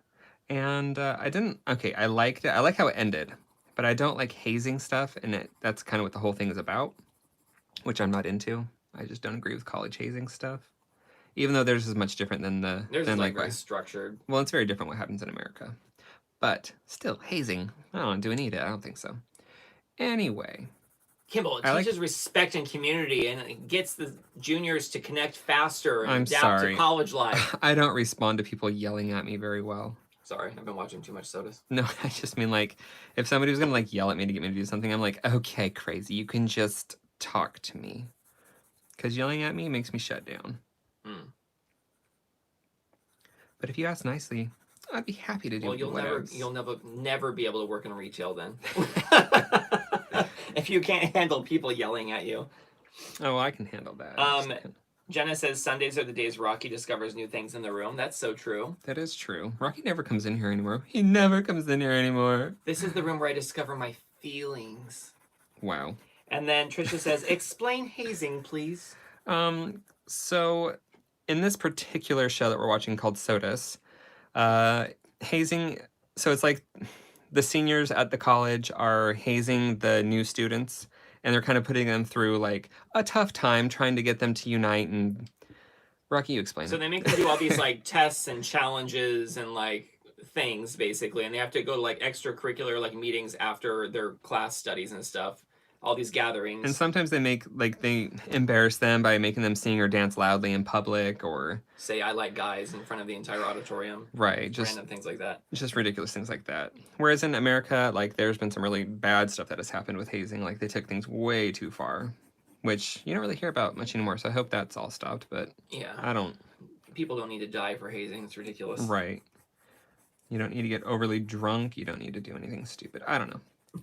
And I didn't... Okay, I liked it. I like how it ended. But I don't like hazing stuff. And that's kind of what the whole thing is about. Which I'm not into. I just don't agree with college hazing stuff. Even though theirs is much different than the... Theirs is like very what, structured. well, it's very different what happens in America. But still, hazing. I don't know, do we need it? I don't think so. Anyway... Kimball, it teaches respect and community, and it gets the juniors to connect faster and adapt to college life. I don't respond to people yelling at me very well. Sorry, I've been watching too much Sodas. No, I just mean like, if somebody was gonna like yell at me to get me to do something, I'm like, okay, crazy, you can just talk to me. Because yelling at me makes me shut down. Mm. But if you ask nicely, I'd be happy to do Well, you'll never be able to work in retail then. If you can't handle people yelling at you. Oh, I can handle that. Jenna says Sundays are the days Rocky discovers new things in the room. That's so true. That is true. Rocky never comes in here anymore. He never comes in here anymore. This is the room where I discover my feelings. Wow. And then Trisha says, explain hazing, please. So in this particular show that we're watching called Sodas, hazing, so it's like the seniors at the college are hazing the new students, and they're kind of putting them through like a tough time trying to get them to unite. And Rocky, you explain. So they make them do all these like tests and challenges and like things basically, and they have to go to like extracurricular like meetings after their class studies and stuff. All these gatherings. And sometimes they embarrass them by making them sing or dance loudly in public, or say I like guys in front of the entire auditorium. Right. Just random things like that. Just ridiculous things like that. Whereas in America, like there's been some really bad stuff that has happened with hazing. Like they took things way too far, which you don't really hear about much anymore. So I hope that's all stopped. But yeah, people don't need to die for hazing. It's ridiculous. Right. You don't need to get overly drunk. You don't need to do anything stupid. I don't know.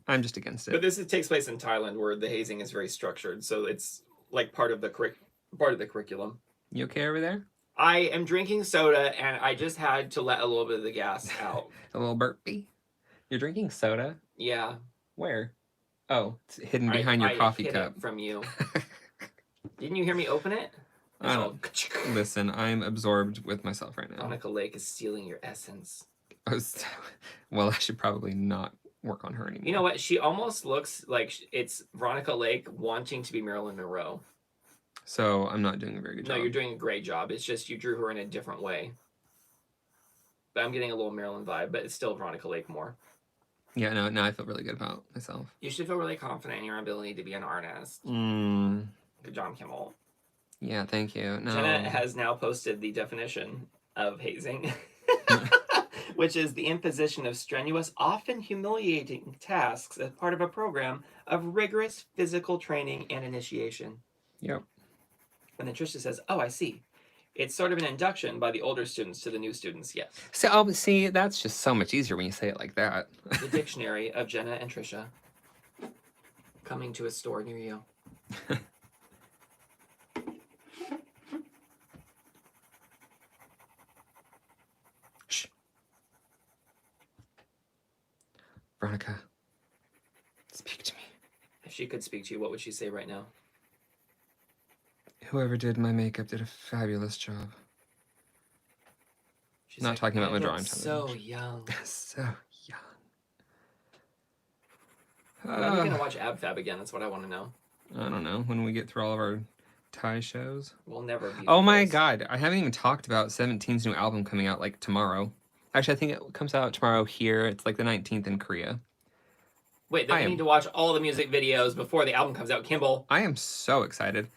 I'm just against it. But this takes place in Thailand, where the hazing is very structured, so it's like part of the curriculum. You okay over there? I am drinking soda, and I just had to let a little bit of the gas out. A little burpee. You're drinking soda? Yeah. Where? Oh, it's hidden behind your coffee cup. It from you. Didn't you hear me open it? Listen, I'm absorbed with myself right now. Veronica Lake is stealing your essence. Well, I should probably not work on her anymore. You know what? She almost looks like it's Veronica Lake wanting to be Marilyn Monroe. So I'm not doing a very good job. No, you're doing a great job. It's just you drew her in a different way. But I'm getting a little Marilyn vibe, but it's still Veronica Lake more. Yeah, no, now I feel really good about myself. You should feel really confident in your ability to be an artist. Good job, Kimball. Yeah, thank you. No. Jenna has now posted the definition of hazing. Which is the imposition of strenuous, often humiliating tasks as part of a program of rigorous physical training and initiation. Yep. And then Trisha says, oh, I see. It's sort of an induction by the older students to the new students, yes. So, see, that's just so much easier when you say it like that. The dictionary of Jenna and Trisha. Coming to a store near you. Veronica, speak to me. If she could speak to you, what would she say right now? Whoever did my makeup did a fabulous job. She's Not like, talking about "I my look drawing time. so young." So young. When are we gonna watch Ab Fab again? That's what I want to know. I don't know. When we get through all of our Thai shows. We'll never be. Oh through my this. god. I haven't even talked about 17's new album coming out like tomorrow. Actually, I think it comes out tomorrow here. It's like the 19th in Korea. Wait, then we need to watch all the music videos before the album comes out, Kimball. I am so excited.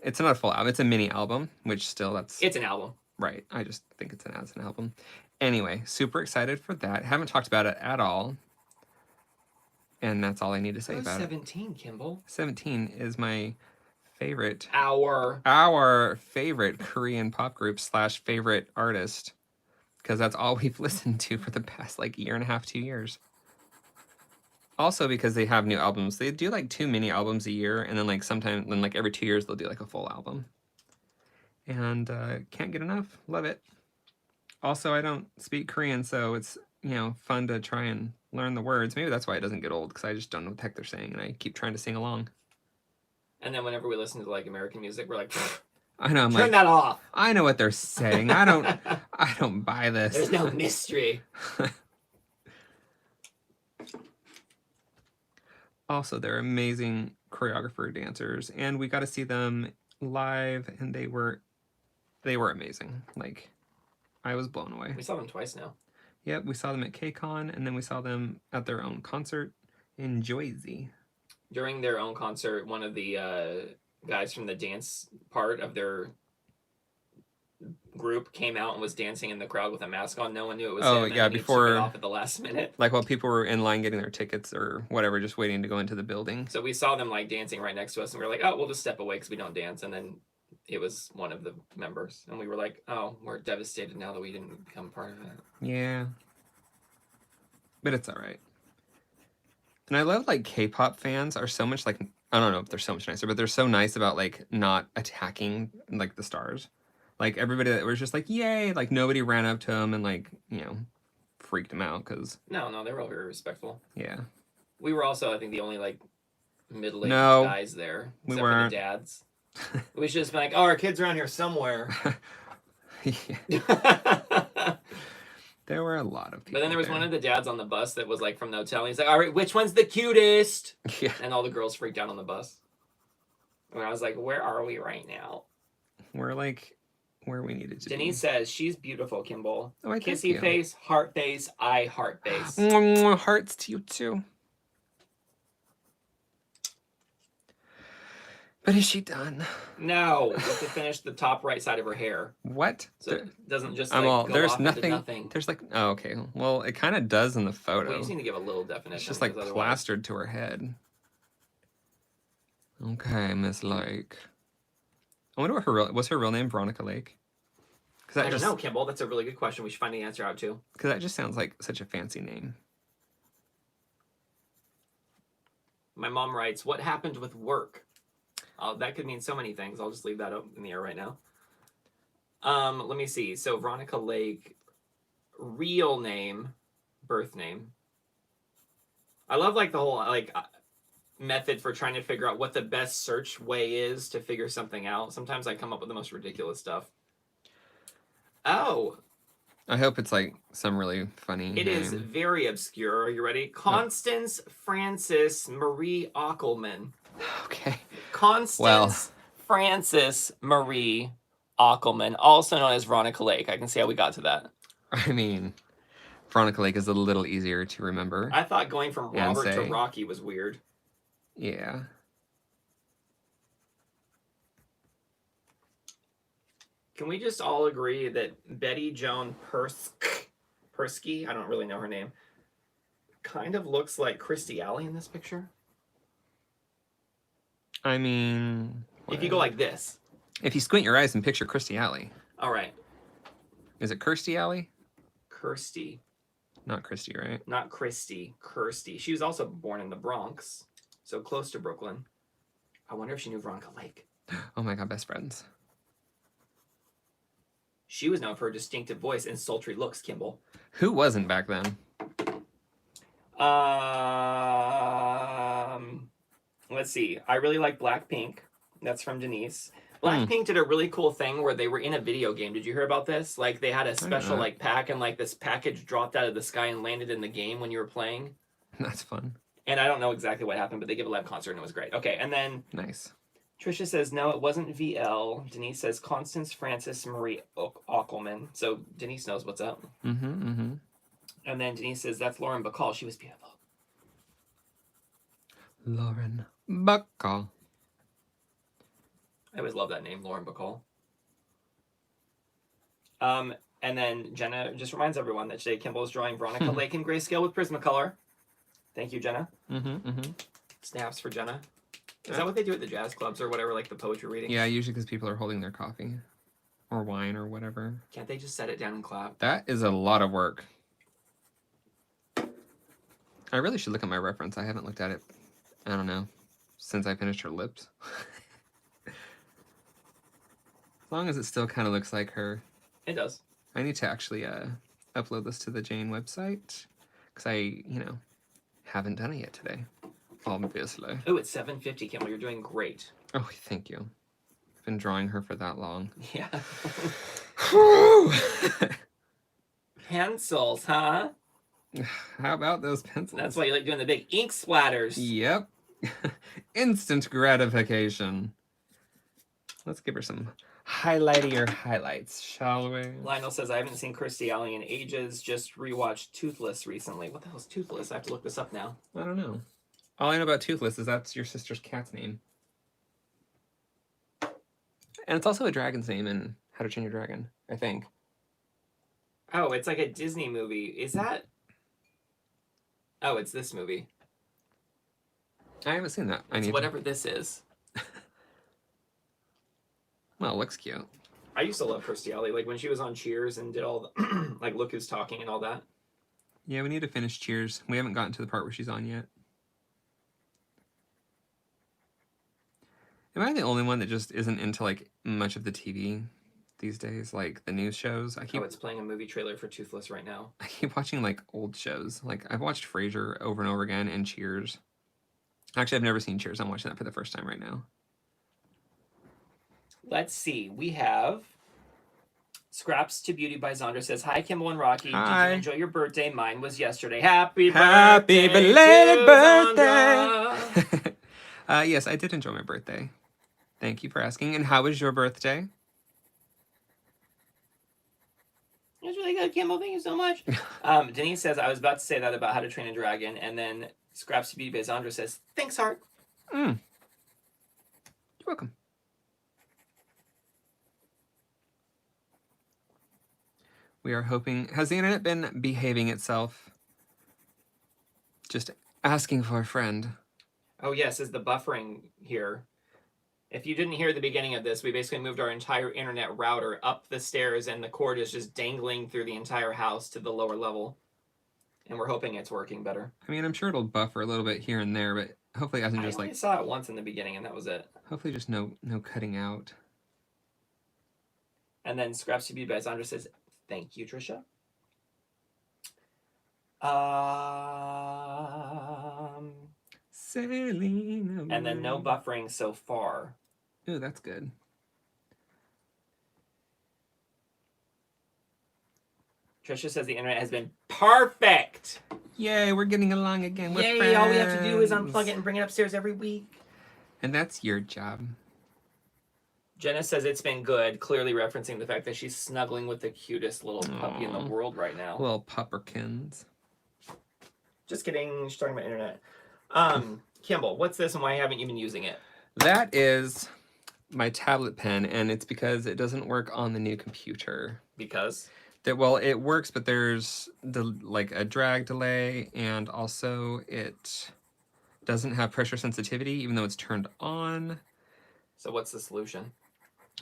It's not a full album. It's a mini album, which still that's... It's an album. Right. I just think it's an album. Anyway, super excited for that. Haven't talked about it at all. And that's all I need to say about 17, Kimball. 17 is my favorite... Our favorite Korean pop group / favorite artist. Because that's all we've listened to for the past, like, year and a half, 2 years. Also because they have new albums. They do, like, 2 mini albums a year. And then, like, sometime... Then, like, every 2 years, they'll do, like, a full album. And can't get enough. Love it. Also, I don't speak Korean, so it's, you know, fun to try and learn the words. Maybe that's why it doesn't get old, because I just don't know what the heck they're saying, and I keep trying to sing along. And then whenever we listen to, like, American music, we're like, I know, I'm turn like, that off. I know what they're saying. I don't buy this. There's no mystery. Also, they're amazing choreographer dancers, and we got to see them live, and they were amazing. Like, I was blown away. We saw them twice now. Yep, we saw them at KCON, and then we saw them at their own concert in Jersey. During their own concert, one of the guys from the dance part of their group came out and was dancing in the crowd with a mask on. No one knew it was him. Oh, yeah, and before... he took it off at the last minute. Like, while people were in line getting their tickets or whatever, just waiting to go into the building. So we saw them, like, dancing right next to us, and we were like, oh, we'll just step away because we don't dance. And then it was one of the members. And we were like, oh, we're devastated now that we didn't become part of it. Yeah. But it's all right. And I love, like, K-pop fans are so much, like, I don't know if they're so much nicer, but they're so nice about, like, not attacking, like, the stars. Like, everybody that was just like, yay, like, nobody ran up to them and, like, you know, freaked them out, because... No, they were all very respectful. Yeah. We were also, I think, the only, like, middle-aged No, guys there. We Except weren't. for the dads. We should just be like, oh, our kid's around here somewhere. There were a lot of people. But then there was one of the dads on the bus that was, like, from the hotel. And he's like, all right, which one's the cutest? Yeah. And all the girls freaked out on the bus. And I was like, where are we right now? We're, like, where we needed to be. Denise says, she's beautiful, Kimball. Oh, thank Kissy you. face, heart face, I heart face. Hearts to you, too. But is she done? No, we have to finish the top right side of her hair. What? So it doesn't just, I'm like, all, go there's off into nothing, nothing. there's like, oh, okay. Well, it kind of does in the photo. We just need to give a little definition. It's just like because plastered to her head. Okay, Miss Lake. I wonder what was her real name Veronica Lake? I don't know, Kimball. That's a really good question. We should find the answer out too. Because that just sounds like such a fancy name. My mom writes, what happened with work? That could mean so many things. I'll just leave that up in the air right now. Let me see. So Veronica Lake, real name, birth name. I love, like, the whole, like, method for trying to figure out what the best search way is to figure something out. Sometimes I come up with the most ridiculous stuff. Oh. I hope it's, like, some really funny It name. is very obscure. Are you ready? Constance Frances Marie Ockelman. Okay. Constance Frances Marie Ockelman, also known as Veronica Lake. I can see how we got to that. I mean, Veronica Lake is a little easier to remember. I thought going from Robert to Rocky was weird. Yeah. Can we just all agree that Betty Joan Persky, I don't really know her name, kind of looks like Christy Alley in this picture? I mean... If you go like this. If you squint your eyes and picture Kirstie Alley. All right. Is it Kirstie Alley? Kirsty. Not Christy, right? Not Christy. Kirsty. She was also born in the Bronx, so close to Brooklyn. I wonder if she knew Veronica Lake. Oh my god, best friends. She was known for her distinctive voice and sultry looks, Kimball. Who wasn't back then? Let's see. I really like Blackpink. That's from Denise. Blackpink did a really cool thing where they were in a video game. Did you hear about this? Like they had a special like pack, and like this package dropped out of the sky and landed in the game when you were playing. That's fun. And I don't know exactly what happened, but they gave a live concert and it was great. Okay, and then Nice. Trisha says no, it wasn't VL. Denise says Constance Francis Marie Ockelman. So Denise knows what's up. And then Denise says that's Lauren Bacall. She was beautiful. Lauren Bacall. I always love that name, Lauren Bacall. And then Jenna just reminds everyone that today Kimball is drawing Veronica Lake in grayscale with Prismacolor. Thank you, Jenna. Snaps for Jenna. Is that what they do at the jazz clubs or whatever, like the poetry reading? Yeah, usually because people are holding their coffee or wine or whatever. Can't they just set it down and clap? That is a lot of work. I really should look at my reference. I haven't looked at it, I don't know, since I finished her lips. As long as it still kind of looks like her. It does. I need to actually upload this to the Jane website because I, haven't done it yet today, obviously. Oh, it's 7:50, Kimball. You're doing great. Oh, thank you. I've been drawing her for that long. Yeah. Pencils, huh? How about those pencils? That's why you like doing the big ink splatters. Yep. Instant gratification. Let's give her some highlightier highlights, shall we? Lionel says, I haven't seen Kirstie Alley in ages. Just rewatched Toothless recently. What the hell is Toothless? I have to look this up now. I don't know. All I know about Toothless is that's your sister's cat's name. And it's also a dragon's name in How to Train Your Dragon, I think. Oh, it's like a Disney movie. Is that... Oh, it's this movie. I haven't seen that. It's whatever this is. Well, it looks cute. I used to love Kirstie Alley. Like when she was on Cheers and did all the... like Look Who's Talking and all that. Yeah, we need to finish Cheers. We haven't gotten to the part where she's on yet. Am I the only one that just isn't into like much of the TV these days? Like the news shows? Oh, it's playing a movie trailer for Toothless right now. I keep watching like old shows. Like I've watched Frasier over and over again and Cheers. Actually, I've never seen Cheers. I'm watching that for the first time right now. Let's see. We have Scraps to Beauty by Zandra says, hi, Kimball and Rocky. Hi. Did you enjoy your birthday? Mine was yesterday. Happy Happy belated birthday! birthday! Yes, I did enjoy my birthday. Thank you for asking. And how was your birthday? It was really good, Kimball. Thank you so much. Denise says, I was about to say that about How to Train a Dragon. And then Scraps to Beauty by Zandra says, thanks, Heart. You're welcome. We are hoping... Has the internet been behaving itself? Just asking for a friend. Oh, yes, is the buffering here. If you didn't hear the beginning of this, we basically moved our entire internet router up the stairs, and the cord is just dangling through the entire house to the lower level. And we're hoping it's working better. I mean, I'm sure it'll buffer a little bit here and there, but hopefully it hasn't just I only saw it once in the beginning, and that was it. Hopefully just no cutting out. And then Scraps to Be by Zandra says, thank you, Trisha. Sailing away. And then no buffering so far. Ooh, that's good. Trisha says the internet has been perfect. Yay, we're getting along again. We're Yay, friends. all we have to do is unplug it and bring it upstairs every week. And that's your job. Jenna says it's been good, clearly referencing the fact that she's snuggling with the cutest little puppy in the world right now. Little pupperkins. Just kidding, she's talking about internet. Kimball, what's this and why haven't you been using it? That is my tablet pen, and it's because it doesn't work on the new computer. Because? Well, it works, but there's like a drag delay, and also it doesn't have pressure sensitivity, even though it's turned on. So what's the solution?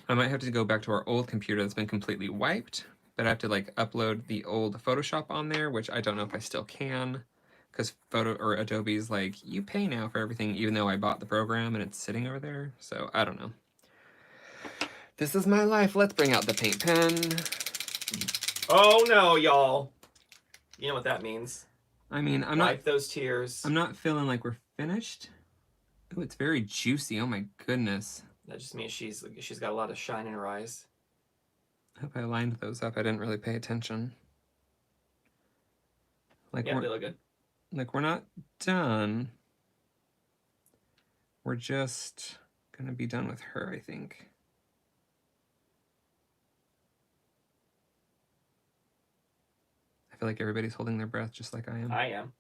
I might have to go back to our old computer that's been completely wiped, but I have to like upload the old Photoshop on there, which I don't know if I still can, because Adobe's like, you pay now for everything, even though I bought the program and it's sitting over there. So I don't know. This is my life. Let's bring out the paint pen. Oh no, y'all. You know what that means. I mean, Wipe those tears. I'm not feeling like we're finished. Ooh, it's very juicy. Oh my goodness. That just means she's got a lot of shine in her eyes. I hope I lined those up. I didn't really pay attention. Like, Yeah, they look good. Like, we're not done. We're just gonna be done with her, I think. I feel like everybody's holding their breath just like I am. I am.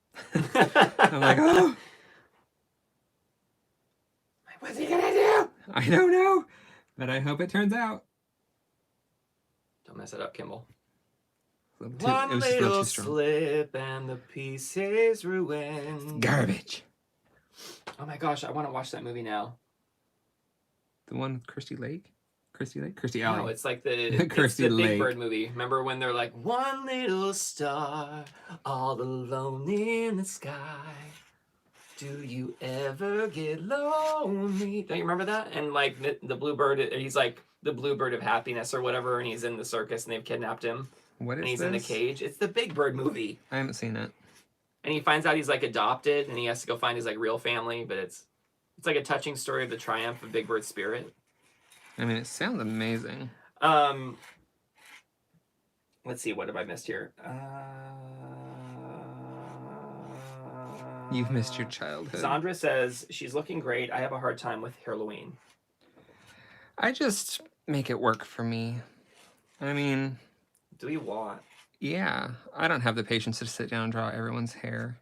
I'm like, oh! What's he gonna do? I don't know, but I hope it turns out. Don't mess it up, Kimball. One little slip and the piece is ruined. Garbage. Oh my gosh, I want to watch that movie now. The one with Kirstie Lake? Kirstie Alley. No, it's like the Kirstie the Lake. Big Bird movie. Remember when they're like, one little star, all alone in the sky. Do you ever get lonely? Don't you remember that? And like the bluebird, he's like the bluebird of happiness or whatever, and he's in the circus and they've kidnapped him. What is and he's this? in the cage. It's the Big Bird movie. I haven't seen it. And he finds out he's like adopted, and he has to go find his like real family. But it's like a touching story of the triumph of Big Bird's spirit. I mean, it sounds amazing. Let's see, what have I missed here? You've missed your childhood. Sandra says she's looking great. I have a hard time with Halloween. I just make it work for me. I mean, do you want? Yeah, I don't have the patience to sit down and draw everyone's hair.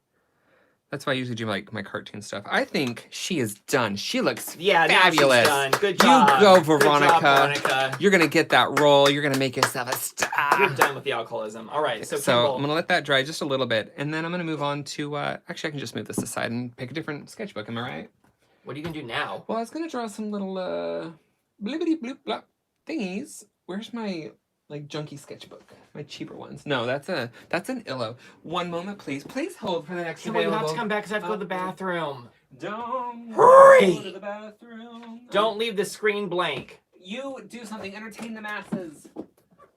That's why I usually do like my cartoon stuff. I think she is done. She looks fabulous. She's done. Good job. You go, Veronica. Good job, Veronica. You're gonna get that role. You're gonna make yourself a star. You're done with the alcoholism. All right, so Kimball, I'm gonna let that dry just a little bit, and then I'm gonna move on to. Actually, I can just move this aside and pick a different sketchbook. Am I right? What are you gonna do now? Well, I was gonna draw some little blibbity bloop blop thingies. Where's my like junky sketchbook? My cheaper ones. No, that's an Illo. One moment, please. Please hold for the next available. You have to come back because I have to go to the bathroom. Don't hurry. Go to the bathroom. Don't leave the screen blank. You do something. Entertain the masses.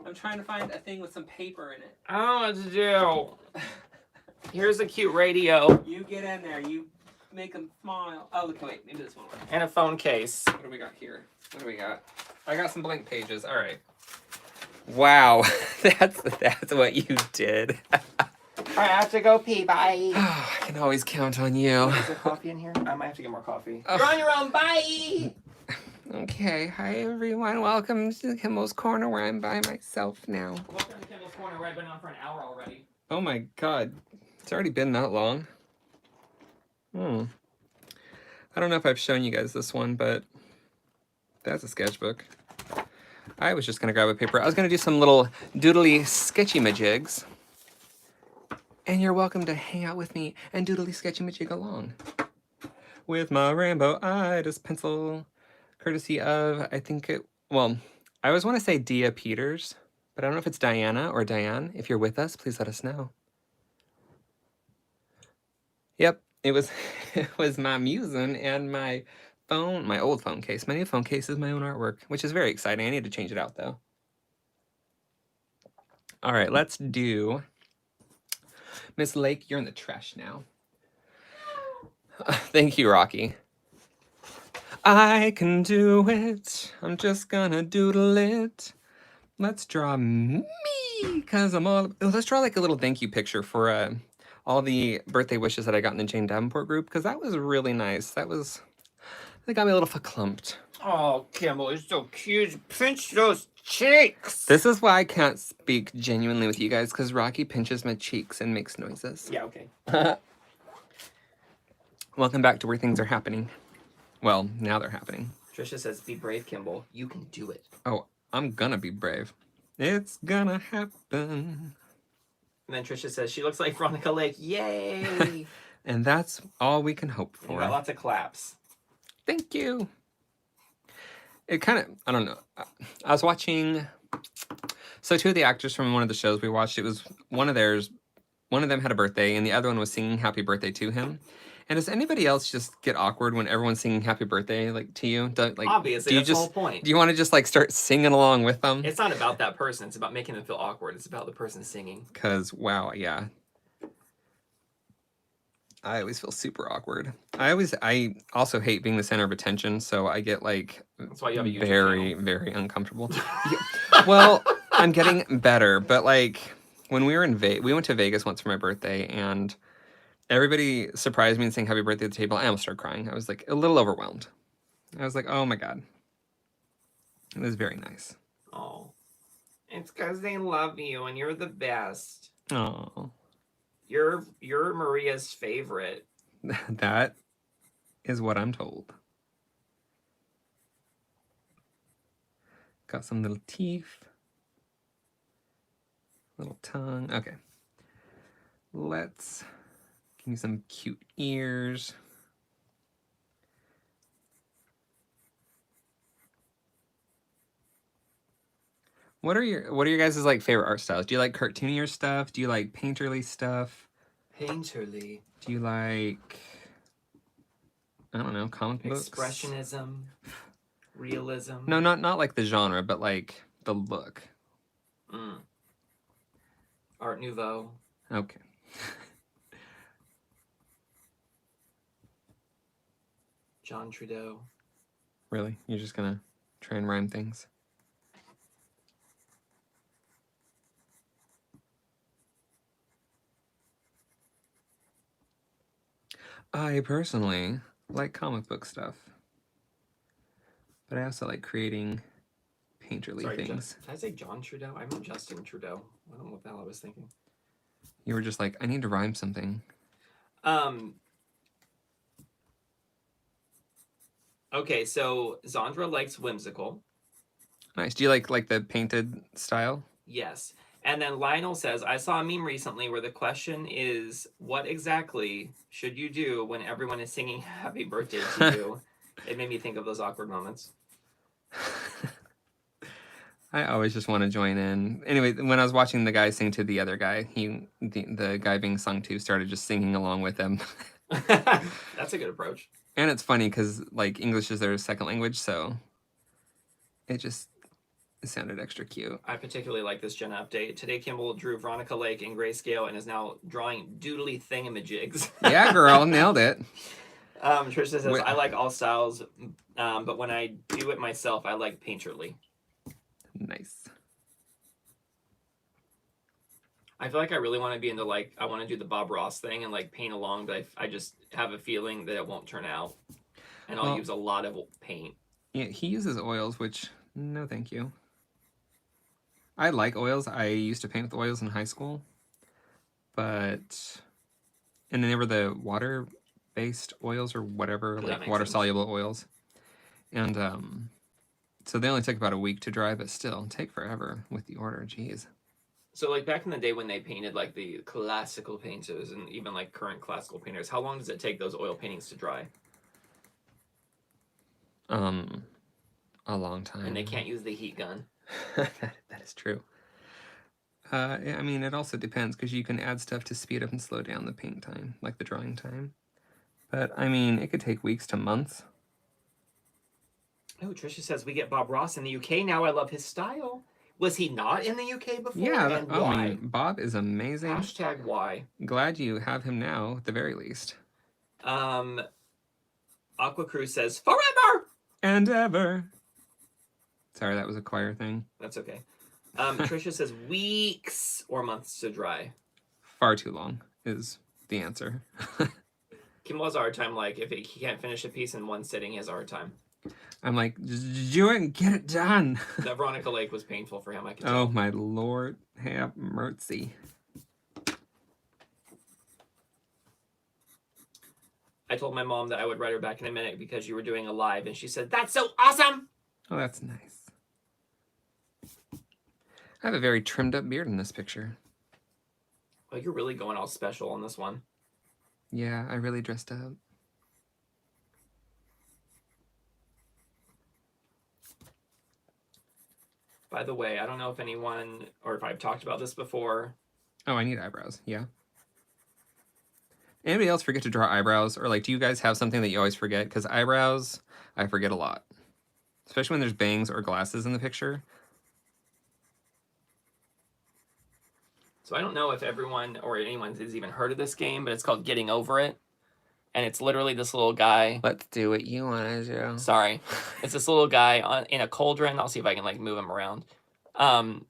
I'm trying to find a thing with some paper in it. I don't know what to do. Here's a cute radio. You get in there. You make them smile. Oh, look, wait. Maybe this one works. And a phone case. What do we got here? What do we got? I got some blank pages. All right. Wow, that's what you did. I have to go pee. Bye. I can always count on you. Is there coffee in here? I might have to get more coffee. You're on your own. Bye. Okay. Hi, everyone. Welcome to Kimball's Corner, where I'm by myself now. Welcome to Kimball's Corner, where I've been on for an hour already. Oh my God, it's already been that long. I don't know if I've shown you guys this one, but that's a sketchbook. I was just going to grab a paper. I was going to do some little doodly sketchy majigs. And you're welcome to hang out with me and doodly sketchy majig along. With my rainbow-itis pencil. Courtesy of, I always want to say Dia Peters. But I don't know if it's Diana or Diane. If you're with us, please let us know. Yep, it was my musing and my phone, my old phone case. My new phone case is my own artwork, which is very exciting. I need to change it out though. All right, let's do Miss Lake. You're in the trash now. Thank you, Rocky. I can do it. I'm just gonna doodle it. Let's draw me, cause let's draw like a little thank you picture for all the birthday wishes that I got in the Jane Davenport group, because that was really nice. That got me a little verklempt. Oh, Kimball, you're so cute. Pinch those cheeks. This is why I can't speak genuinely with you guys, because Rocky pinches my cheeks and makes noises. Yeah, okay. Welcome back to where things are happening. Well, now they're happening. Trisha says, be brave, Kimball. You can do it. Oh, I'm gonna be brave. It's gonna happen. And then Trisha says, she looks like Veronica Lake. Yay! And that's all we can hope for. You got lots of claps. Thank you. It kind of, I don't know. I was watching, so two of the actors from one of the shows we watched, it was one of them had a birthday and the other one was singing happy birthday to him. And does anybody else just get awkward when everyone's singing happy birthday like to you? Obviously, that's the whole point. Do you want to just like start singing along with them? It's not about that person. It's about making them feel awkward. It's about the person singing. Because, wow, yeah. I always feel super awkward. I also hate being the center of attention, so I get like That's why you have a YouTube very, channel. very uncomfortable. Well, I'm getting better, but like when we were in we went to Vegas once for my birthday, and everybody surprised me and saying happy birthday at the table. I almost started crying. I was like a little overwhelmed. I was like, oh my God. It was very nice. Oh. It's because they love you and you're the best. Oh. You're Maria's favorite. That is what I'm told. Got some little teeth. Little tongue. Okay. Let's give me some cute ears. What are your guys' like favorite art styles? Do you like cartoonier stuff? Do you like painterly stuff? Painterly. Do you like, I don't know, comic books? Expressionism. Realism. No, not like the genre, but like the look. Art Nouveau. Okay. John Trudeau. Really? You're just gonna try and rhyme things? I personally like comic book stuff, but I also like creating painterly things. Did I say John Trudeau? I meant Justin Trudeau. I don't know what the hell I was thinking. You were just like, I need to rhyme something. Okay, so Zandra likes whimsical. Nice. Do you like the painted style? Yes. And then Lionel says, I saw a meme recently where the question is, what exactly should you do when everyone is singing happy birthday to you? It made me think of those awkward moments. I always just want to join in. Anyway, when I was watching the guy sing to the other guy, the guy being sung to started just singing along with him. That's a good approach. And it's funny because like English is their second language, so it sounded extra cute. I particularly like this Jenna update. Today, Kimball drew Veronica Lake in grayscale and is now drawing doodly thingamajigs. Yeah, girl, nailed it. Trisha says, I like all styles, but when I do it myself, I like painterly. Nice. I feel like I really want to be into like, I want to do the Bob Ross thing and like paint along, but I just have a feeling that it won't turn out. And I'll use a lot of paint. Yeah, he uses oils, which, no thank you. I like oils. I used to paint with oils in high school. And then they were the water-based oils or whatever, like water-soluble oils. And so they only took about a week to dry, but still, take forever with the order. Jeez. So like back in the day when they painted like the classical painters and even like current classical painters, how long does it take those oil paintings to dry? A long time. And they can't use the heat gun. That is true. I mean, it also depends because you can add stuff to speed up and slow down the paint time, like the drying time. But I mean, it could take weeks to months. Oh, Trisha says we get Bob Ross in the UK now. I love his style. Was he not in the UK before? Yeah, and why? I mean, Bob is amazing. Hashtag why. Glad you have him now, at the very least. Aqua Cruz says forever and ever. Sorry, that was a choir thing. That's okay. Trisha says weeks or months to dry. Far too long is the answer. Kimball has a hard time, like, if he can't finish a piece in one sitting, he has a hard time. I'm like, just do it and get it done. That Veronica Lake was painful for him, I can tell. Oh, my Lord, have mercy. I told my mom that I would write her back in a minute because you were doing a live, and she said, that's so awesome! Oh, that's nice. I have a very trimmed up beard in this picture. Oh, you're really going all special on this one. Yeah, I really dressed up. By the way, I don't know if anyone, or if I've talked about this before. Oh, I need eyebrows, yeah. Anybody else forget to draw eyebrows? Or like, do you guys have something that you always forget? Because eyebrows, I forget a lot. Especially when there's bangs or glasses in the picture. So I don't know if everyone or anyone has even heard of this game, but it's called Getting Over It. and it's literally this little guy. Let's do what you want to do. Sorry, it's this little guy in a cauldron. I'll see if I can like move him around.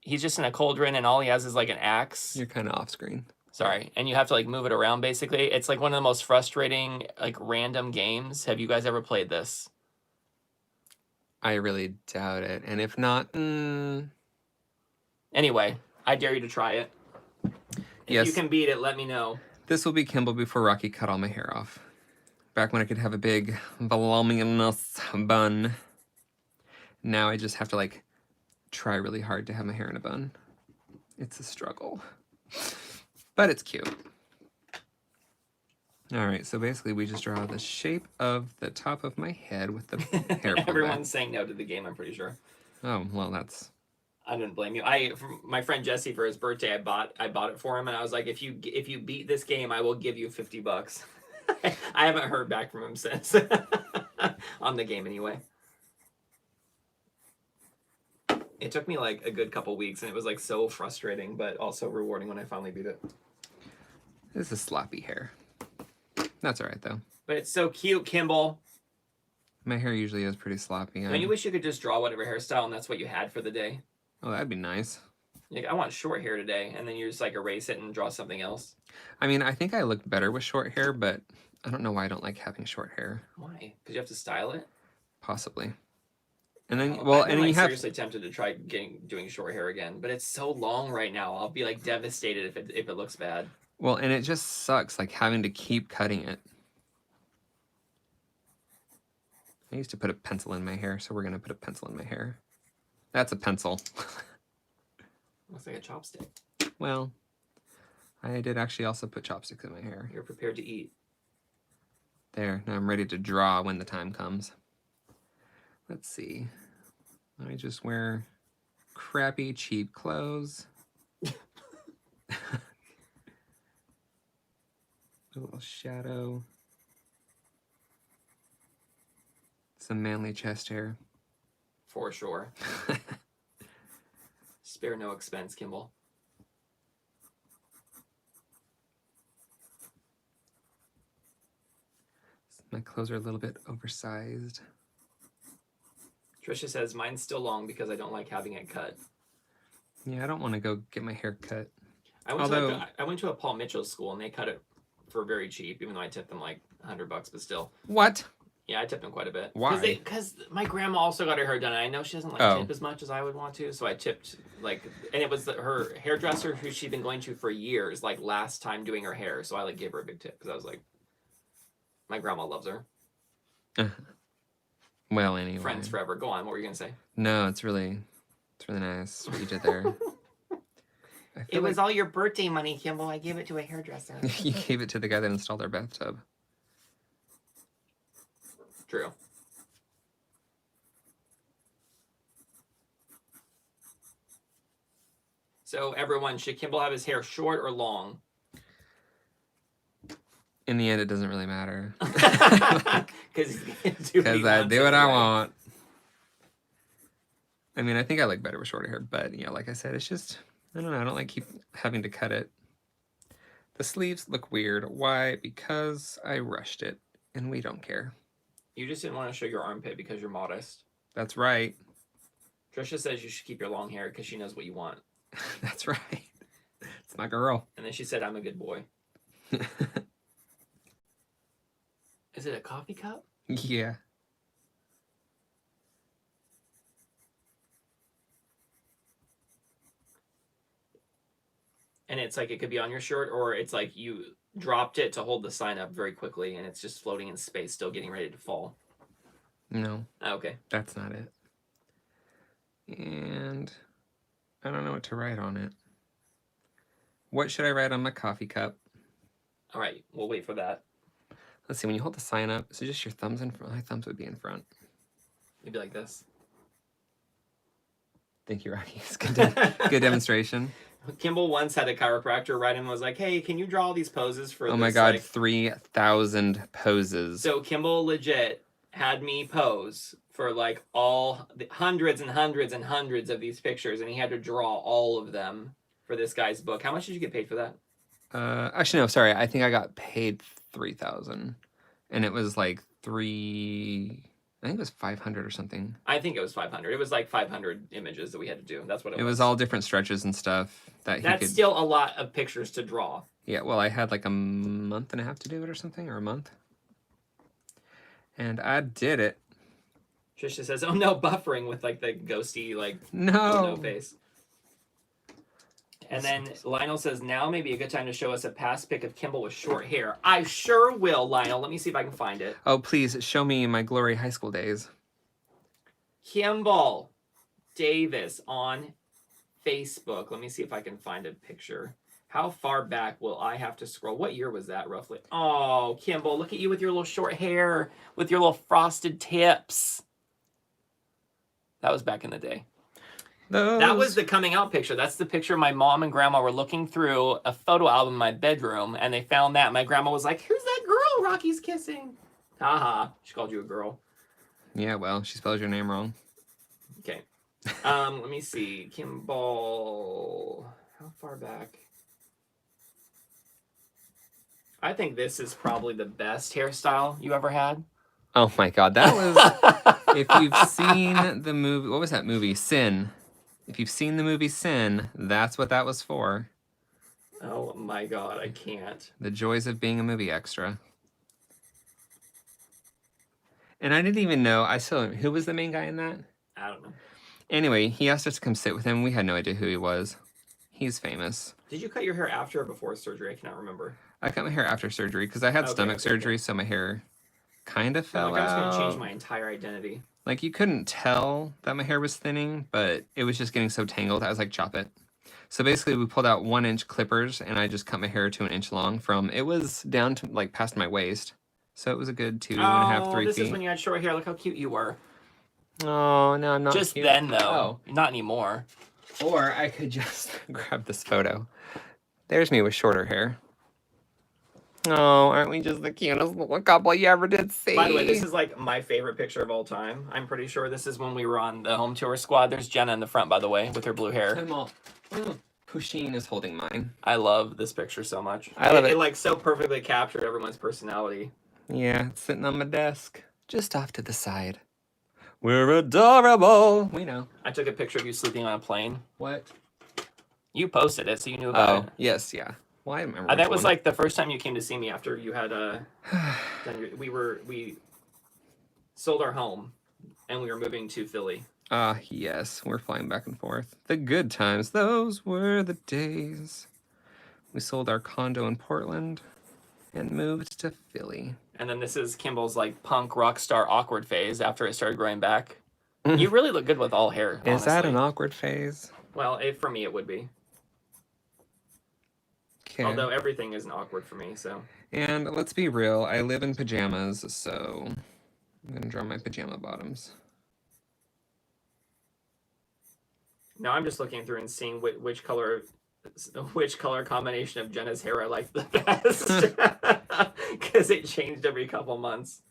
He's just in a cauldron, and all he has is like an axe. You're kind of off screen. Sorry, and you have to like move it around. Basically, it's like one of the most frustrating like random games. Have you guys ever played this? I really doubt it, and if not, Anyway, I dare you to try it. If you can beat it, let me know. This will be Kimball before Rocky cut all my hair off. Back when I could have a big voluminous bun. Now I just have to like try really hard to have my hair in a bun. It's a struggle. But it's cute. All right, so basically we just draw the shape of the top of my head with the hair pulled Everyone's back. saying no to the game, I'm pretty sure. Oh, well, that's... I didn't blame you. My friend Jesse, for his birthday, I bought it for him, and I was like, if you beat this game, I will give you $50. I haven't heard back from him since. On the game, anyway. It took me like a good couple weeks, and it was like so frustrating, but also rewarding when I finally beat it. This is sloppy hair. That's all right, though. But it's so cute, Kimball. My hair usually is pretty sloppy. Don't you wish you could just draw whatever hairstyle, and that's what you had for the day? Oh, that'd be nice. Like, I want short hair today, and then you just like erase it and draw something else. I mean, I think I look better with short hair, but I don't know why I don't like having short hair. Why? Because you have to style it? Possibly. And then, I've been, like, seriously tempted to try doing short hair again, but it's so long right now. I'll be like devastated if it looks bad. Well, and it just sucks, like having to keep cutting it. I used to put a pencil in my hair, so we're gonna put a pencil in my hair. That's a pencil. Looks like a chopstick. Well, I did actually also put chopsticks in my hair. You're prepared to eat. There, now I'm ready to draw when the time comes. Let's see. Let me just wear crappy, cheap clothes. A little shadow. Some manly chest hair. For sure. Spare no expense, Kimball. My clothes are a little bit oversized. Trisha says, mine's still long because I don't like having it cut. Yeah, I don't want to go get my hair cut. I went to a Paul Mitchell school, and they cut it for very cheap, even though I tipped them like $100, but still. What? Yeah, I tipped them quite a bit. Why? Because my grandma also got her hair done, and I know she doesn't like tip as much as I would want to, so I tipped, like, and it was her hairdresser who she'd been going to for years, like, last time doing her hair, so I, like, gave her a big tip, because I was like, my grandma loves her. Well, anyway. Friends forever. Go on, what were you going to say? No, it's really nice what you did there. It was all your birthday money, Kimball. I gave it to a hairdresser. You gave it to the guy that installed our bathtub. True. So, everyone, should Kimball have his hair short or long? In the end, it doesn't really matter. Because I do what I want. I mean, I think I like better with shorter hair, but, you know, like I said, it's just, I don't know, I don't like keep having to cut it. The sleeves look weird. Why? Because I rushed it, and we don't care. You just didn't want to show your armpit because you're modest. That's right. Trisha says you should keep your long hair because she knows what you want. That's right. It's my girl. And then she said, I'm a good boy. Is it a coffee cup? Yeah. And it's like it could be on your shirt, or it's like you dropped it to hold the sign up very quickly, and it's just floating in space, still getting ready to fall. No. Oh, okay. That's not it. And I don't know what to write on it. What should I write on my coffee cup? All right, we'll wait for that. Let's see, when you hold the sign up, so just your thumbs in front. My thumbs would be in front. Maybe like this. Thank you, Rocky. It's good, good demonstration. Kimball once had a chiropractor write him and was like, hey, can you draw all these poses for Oh this? my God, like... 3,000 poses. So Kimball legit had me pose for like all hundreds and hundreds and hundreds of these pictures, and he had to draw all of them for this guy's book. How much did you get paid for that? Actually, no, sorry. I think I got paid 3,000. And it was like I think it was 500 or something. I think it was 500. It was like 500 images that we had to do. That's what it was. It was all different stretches and stuff that he That's could. still a lot of pictures to draw. Yeah, well, I had like a month and a half to do it or something, or a month. And I did it. Trisha says, "Oh no, buffering," with like the ghosty like No face. And then Lionel says, "Now may be a good time to show us a past pic of Kimball with short hair." I sure will, Lionel. Let me see if I can find it. Oh, please show me my glory high school days. Kimball Davis on Facebook. Let me see if I can find a picture. How far back will I have to scroll? What year was that, roughly? Oh, Kimball, look at you with your little short hair, with your little frosted tips. That was back in the day. That was the coming out picture. That's the picture my mom and grandma were looking through a photo album in my bedroom, and they found that. My grandma was like, "Who's that girl Rocky's kissing?" Haha, she called you a girl. Yeah, well, she spells your name wrong. Okay. Let me see. Kimball. How far back? I think this is probably the best hairstyle you ever had. Oh my god, that was... If you've seen the movie... What was that movie? Sin. If you've seen the movie Sin, that's what that was for. Oh my god, I can't. The joys of being a movie extra. And I didn't even know... Who was the main guy in that? I don't know. Anyway, he asked us to come sit with him. We had no idea who he was. He's famous. Did you cut your hair after or before surgery? I cannot remember. I cut my hair after surgery because I had stomach surgery, so my hair kind of fell out. I was going to change my entire identity. Like, you couldn't tell that my hair was thinning, but it was just getting so tangled. I was like, chop it. So basically, we pulled out 1-inch clippers, and I just cut my hair to 1 inch long it was down to, like, past my waist. So it was a good 2.5, 3 feet. This is when you had short hair. Look how cute you were. Oh, no, I'm not just cute. Then, though. Oh. Not anymore. Or I could just grab this photo. There's me with shorter hair. Oh, aren't we just the cutest little couple you ever did see? By the way, this is like my favorite picture of all time. I'm pretty sure this is when we were on the home tour squad. There's Jenna in the front, by the way, with her blue hair. Pusheen is holding mine. I love this picture so much. I love it. It like so perfectly captured everyone's personality. Yeah, it's sitting on my desk. Just off to the side. We're adorable. We know. I took a picture of you sleeping on a plane. What? You posted it, so you knew about it. Oh, yes, yeah. Well, I remember. That was like the first time you came to see me after you had we sold our home and we were moving to Philly. Yes, we're flying back and forth. The good times, those were the days. We sold our condo in Portland and moved to Philly. And then this is Kimball's like punk rock star awkward phase after it started growing back. You really look good with all hair. Honestly. Is that an awkward phase? Well, for me it would be. Okay. Although everything isn't awkward for me, so. And let's be real, I live in pajamas, so I'm gonna draw my pajama bottoms. Now I'm just looking through and seeing which color combination of Jenna's hair I like the best. Because it changed every couple months.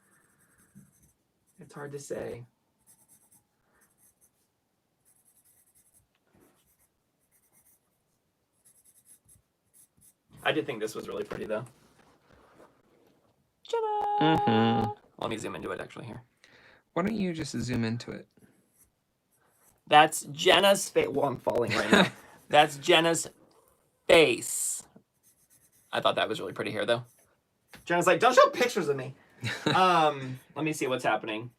It's hard to say. I did think this was really pretty, though. Jenna! Mm-hmm. Let me zoom into it, actually, here. Why don't you just zoom into it? That's Jenna's face. Well, I'm falling right now. That's Jenna's face. I thought that was really pretty hair, though. Jenna's like, don't show pictures of me. Let me see what's happening.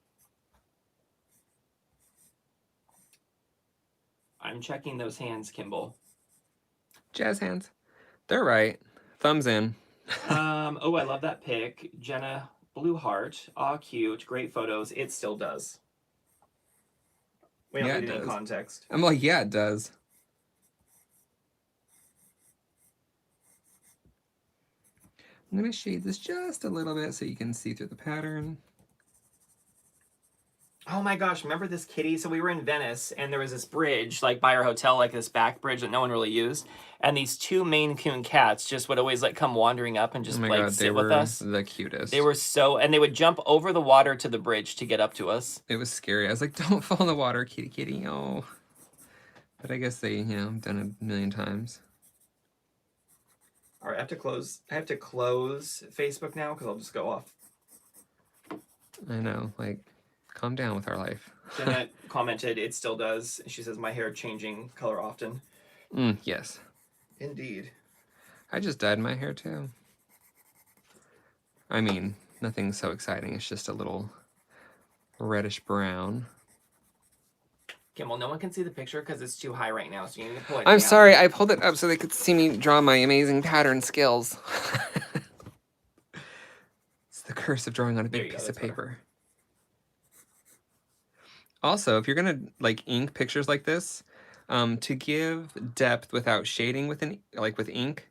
I'm checking those hands, Kimball. Jazz hands. They're right. Thumbs in. Oh, I love that pic. Jenna, blue heart. Aw, cute. Great photos. It still does. We don't need any context. I'm like, yeah, it does. I'm going to shade this just a little bit so you can see through the pattern. Oh my gosh, remember this kitty? So we were in Venice, and there was this bridge, like by our hotel, like this back bridge that no one really used. And these two Maine Coon cats just would always like come wandering up and just sit with us. The cutest. They were and they would jump over the water to the bridge to get up to us. It was scary. I was like, don't fall in the water, kitty, kitty. Oh. But I guess they, done it a million times. All right, I have to close Facebook now because I'll just go off. I know, like, calm down with our life. Jenna commented, it still does. She says, my hair changing color often. Yes. Indeed. I just dyed my hair too. I mean, nothing so exciting. It's just a little reddish brown. Kimball, no one can see the picture because it's too high right now, so you need to pull it I'm down. sorry, I pulled it up so they could see me draw my amazing pattern skills. It's the curse of drawing on a big piece of paper. Also, if you're gonna like ink pictures like this, to give depth without shading with with ink,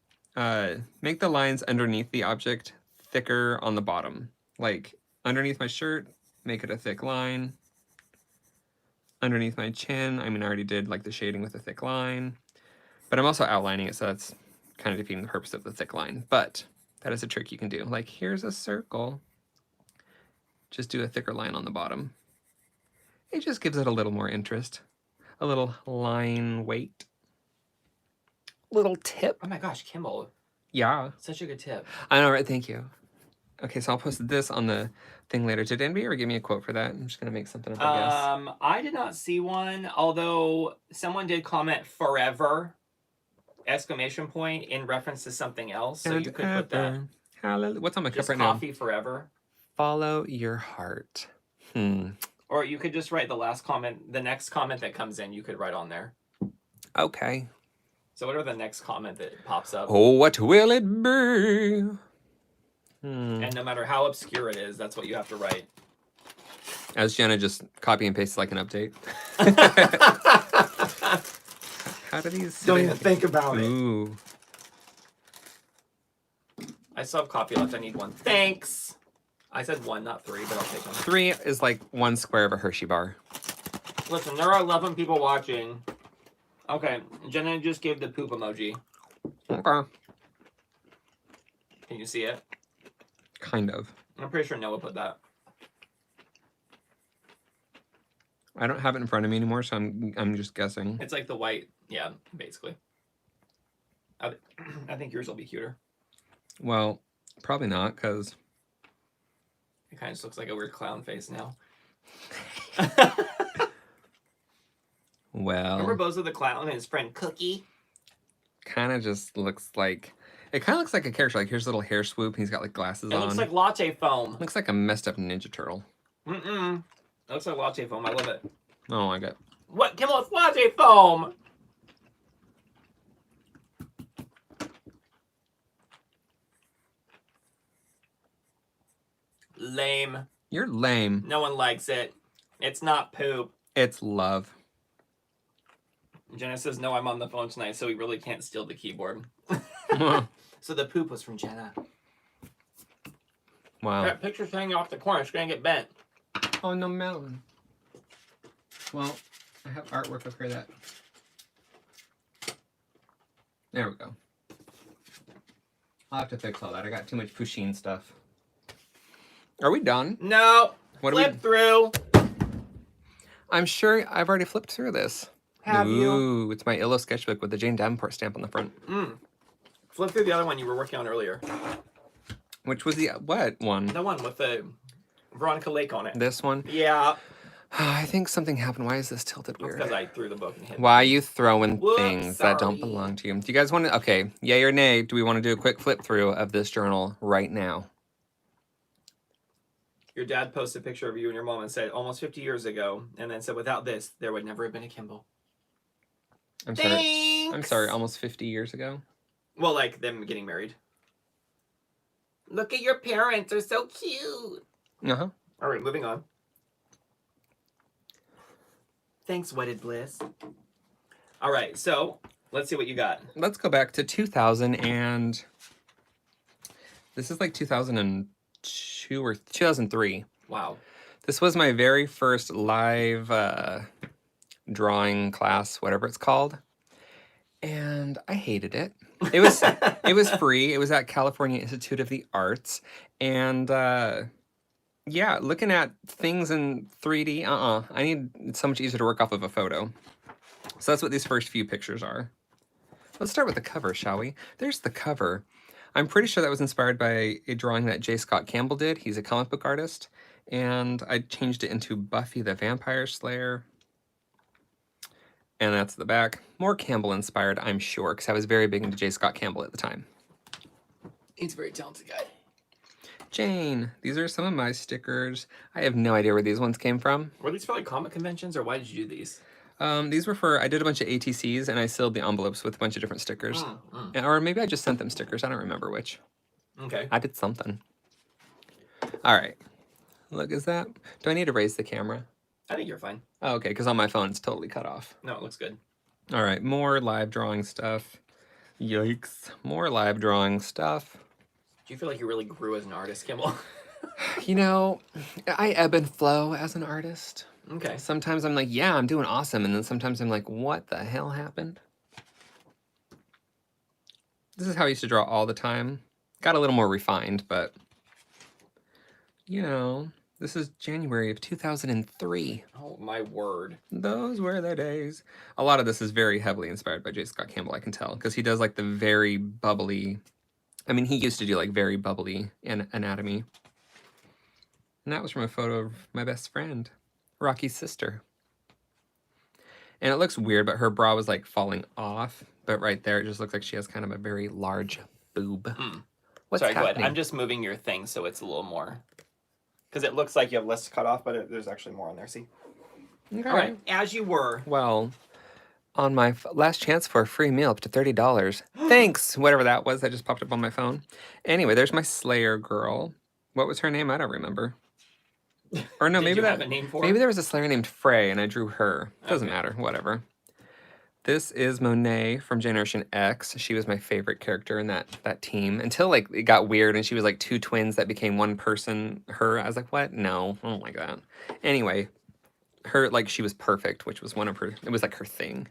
make the lines underneath the object thicker on the bottom. Like underneath my shirt, make it a thick line. Underneath my chin, I mean, I already did like the shading with a thick line, but I'm also outlining it, so that's kind of defeating the purpose of the thick line. But that is a trick you can do. Like here's a circle. Just do a thicker line on the bottom. It just gives it a little more interest. A little line weight. Little tip. Oh my gosh, Kimball. Yeah. Such a good tip. I know, right? Thank you. Okay, so I'll post this on the thing later. Did anybody ever give me a quote for that? I'm just gonna make something up, I guess. I did not see one, although someone did comment forever, ! In reference to something else. So you could put that. Hallelujah. What's on my cup right Coffee now? forever. Follow your heart. Or you could just write the last comment, the next comment that comes in, you could write on there. Okay. So whatever the next comment that pops up. Oh, what will it be? And no matter how obscure it is, that's what you have to write. As Jenna just copy and paste like an update. How do these... Don't even think about it. Ooh. I still have coffee left. I need one. Thanks. I said 1, not 3, but I'll take one. 3 is like 1 square of a Hershey bar. Listen, there are 11 people watching. Okay, Jenna just gave the poop emoji. Okay. Can you see it? Kind of. I'm pretty sure Noah put that. I don't have it in front of me anymore, so I'm just guessing. It's like the white, yeah, basically. I think yours will be cuter. Well, probably not, because... It kind of just looks like a weird clown face now. Well... Remember Bozo the Clown and his friend Cookie? Kind of just looks like... It kind of looks like a character. Like, here's a little hair swoop, and he's got, like, glasses on. It looks like latte foam. Looks like a messed up Ninja Turtle. Mm-mm. It looks like latte foam. I love it. Oh, I got... What? Kimball, it's latte foam! Lame. You're lame. No one likes it. It's not poop. It's love. Jenna says, no, I'm on the phone tonight, so we really can't steal the keyboard. So the poop was from Jenna. Wow. That picture's hanging off the corner. It's going to get bent. Oh, no melon. Well, I have artwork of her that... There we go. I'll have to fix all that. I got too much Pusheen stuff. Are we done? No. What Flip through. I'm sure I've already flipped through this. Have you? Ooh, it's my Illo sketchbook with the Jane Davenport stamp on the front. Flip through the other one you were working on earlier. Which was the... What one? The one with the Veronica Lake on it. This one? Yeah. I think something happened. Why is this tilted weird? Because I threw the book and hit it. Why are you throwing Whoops, things that don't sorry. belong to you? Do you guys want to... Okay, yay or nay, do we want to do a quick flip through of this journal right now? Your dad posted a picture of you and your mom and said, almost 50 years ago, and then said, without this, there would never have been a Kimball. I'm sorry. Thanks. I'm sorry, almost 50 years ago? Well, like them getting married. Look at your parents. They're so cute. Uh-huh. All right, moving on. Thanks, Wedded Bliss. All right, so let's see what you got. Let's go back to 2000 and... This is like 2002 or 2003. Wow. This was my very first live drawing class, whatever it's called. And I hated it. It was it was free. It was at California Institute of the Arts. And yeah, looking at things in 3D, I need it's so much easier to work off of a photo. So that's what these first few pictures are. Let's start with the cover, shall we? There's the cover. I'm pretty sure that was inspired by a drawing that J. Scott Campbell did. He's a comic book artist. And I changed it into Buffy the Vampire Slayer. And that's the back. More Campbell inspired, I'm sure, because I was very big into J. Scott Campbell at the time. He's a very talented guy. Jane, these are some of my stickers. I have no idea where these ones came from. Were these for like comic conventions, or why did you do these? These were for, I did a bunch of ATCs and I sealed the envelopes with a bunch of different stickers. Or maybe I just sent them stickers. I don't remember which. Okay. I did something. All right. Look, is that, do I need to raise the camera? I think you're fine. Oh, okay, because on my phone it's totally cut off. No, it looks good. All right, more live drawing stuff. Yikes. More live drawing stuff. Do you feel like you really grew as an artist, Kimball? You know, I ebb and flow as an artist. Okay. Sometimes I'm like, yeah, I'm doing awesome. And then sometimes I'm like, what the hell happened? This is how I used to draw all the time. Got a little more refined, but, you know, this is January of 2003. Oh, my word. Those were the days. A lot of this is very heavily inspired by J. Scott Campbell, I can tell, because he does like the very bubbly. I mean, he used to do like very bubbly anatomy. And that was from a photo of my best friend, Rocky's sister. And it looks weird, but her bra was like falling off. But right there, it just looks like she has kind of a very large boob. What's Sorry, happening? go ahead. I'm just moving your thing so it's a little more. Because it looks like you have less cut off, but there's actually more on there. See? Okay. All right. As you were. Well, on my last chance for a free meal up to $30. Thanks, whatever that was that just popped up on my phone. Anyway, there's my Slayer girl. What was her name? I don't remember. Or no, Did maybe you that have a name for maybe her? there was a Slayer named Frey, and I drew her. Doesn't matter. Whatever. This is Monet from Generation X. She was my favorite character in that team until like it got weird and she was like two twins that became one person. Her, I was like, what? No, I don't like that. Anyway, her like she was perfect, which was one of her. It was like her thing.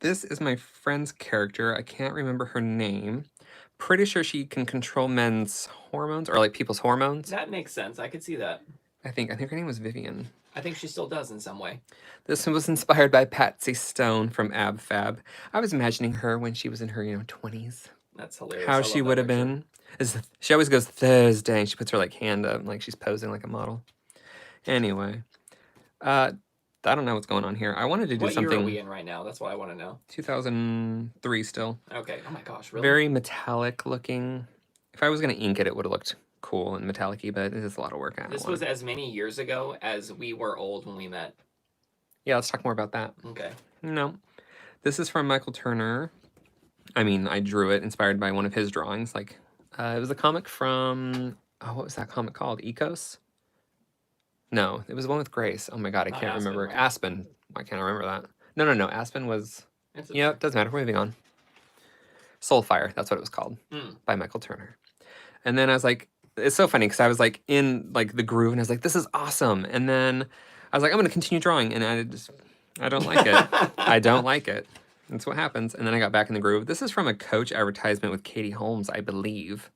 This is my friend's character. I can't remember her name. Pretty sure she can control men's hormones or like people's hormones. That makes sense. I could see that. I think her name was Vivian. I think she still does in some way. This one was inspired by Patsy Stone from Ab Fab. I was imagining her when she was in her, 20s. That's hilarious. How she would have been. She always goes Thursday and she puts her like hand up like she's posing like a model. Anyway, I don't know what's going on here. I wanted to do what something. What year are we in right now? That's what I want to know. 2003 still. Okay. Oh my gosh, really? Very metallic looking. If I was going to ink it, it would have looked cool and metallic-y, but it is a lot of work. This was as many years ago as we were old when we met. Yeah, let's talk more about that. Okay. No. This is from Michael Turner. I mean, I drew it inspired by one of his drawings. Like, it was a comic from, what was that comic called? Ecos? No, it was the one with Grace. Oh my God, I Not can't Aspen, remember. right? Aspen. Why can't I remember that? No. Aspen was, yeah, it doesn't matter. We're moving on. Soulfire, that's what it was called, by Michael Turner. And then I was like, it's so funny because I was like in like the groove and I was like, this is awesome. And then I was like, I'm going to continue drawing. And I don't like it. I don't like it. That's what happens. And then I got back in the groove. This is from a Coach advertisement with Katie Holmes, I believe.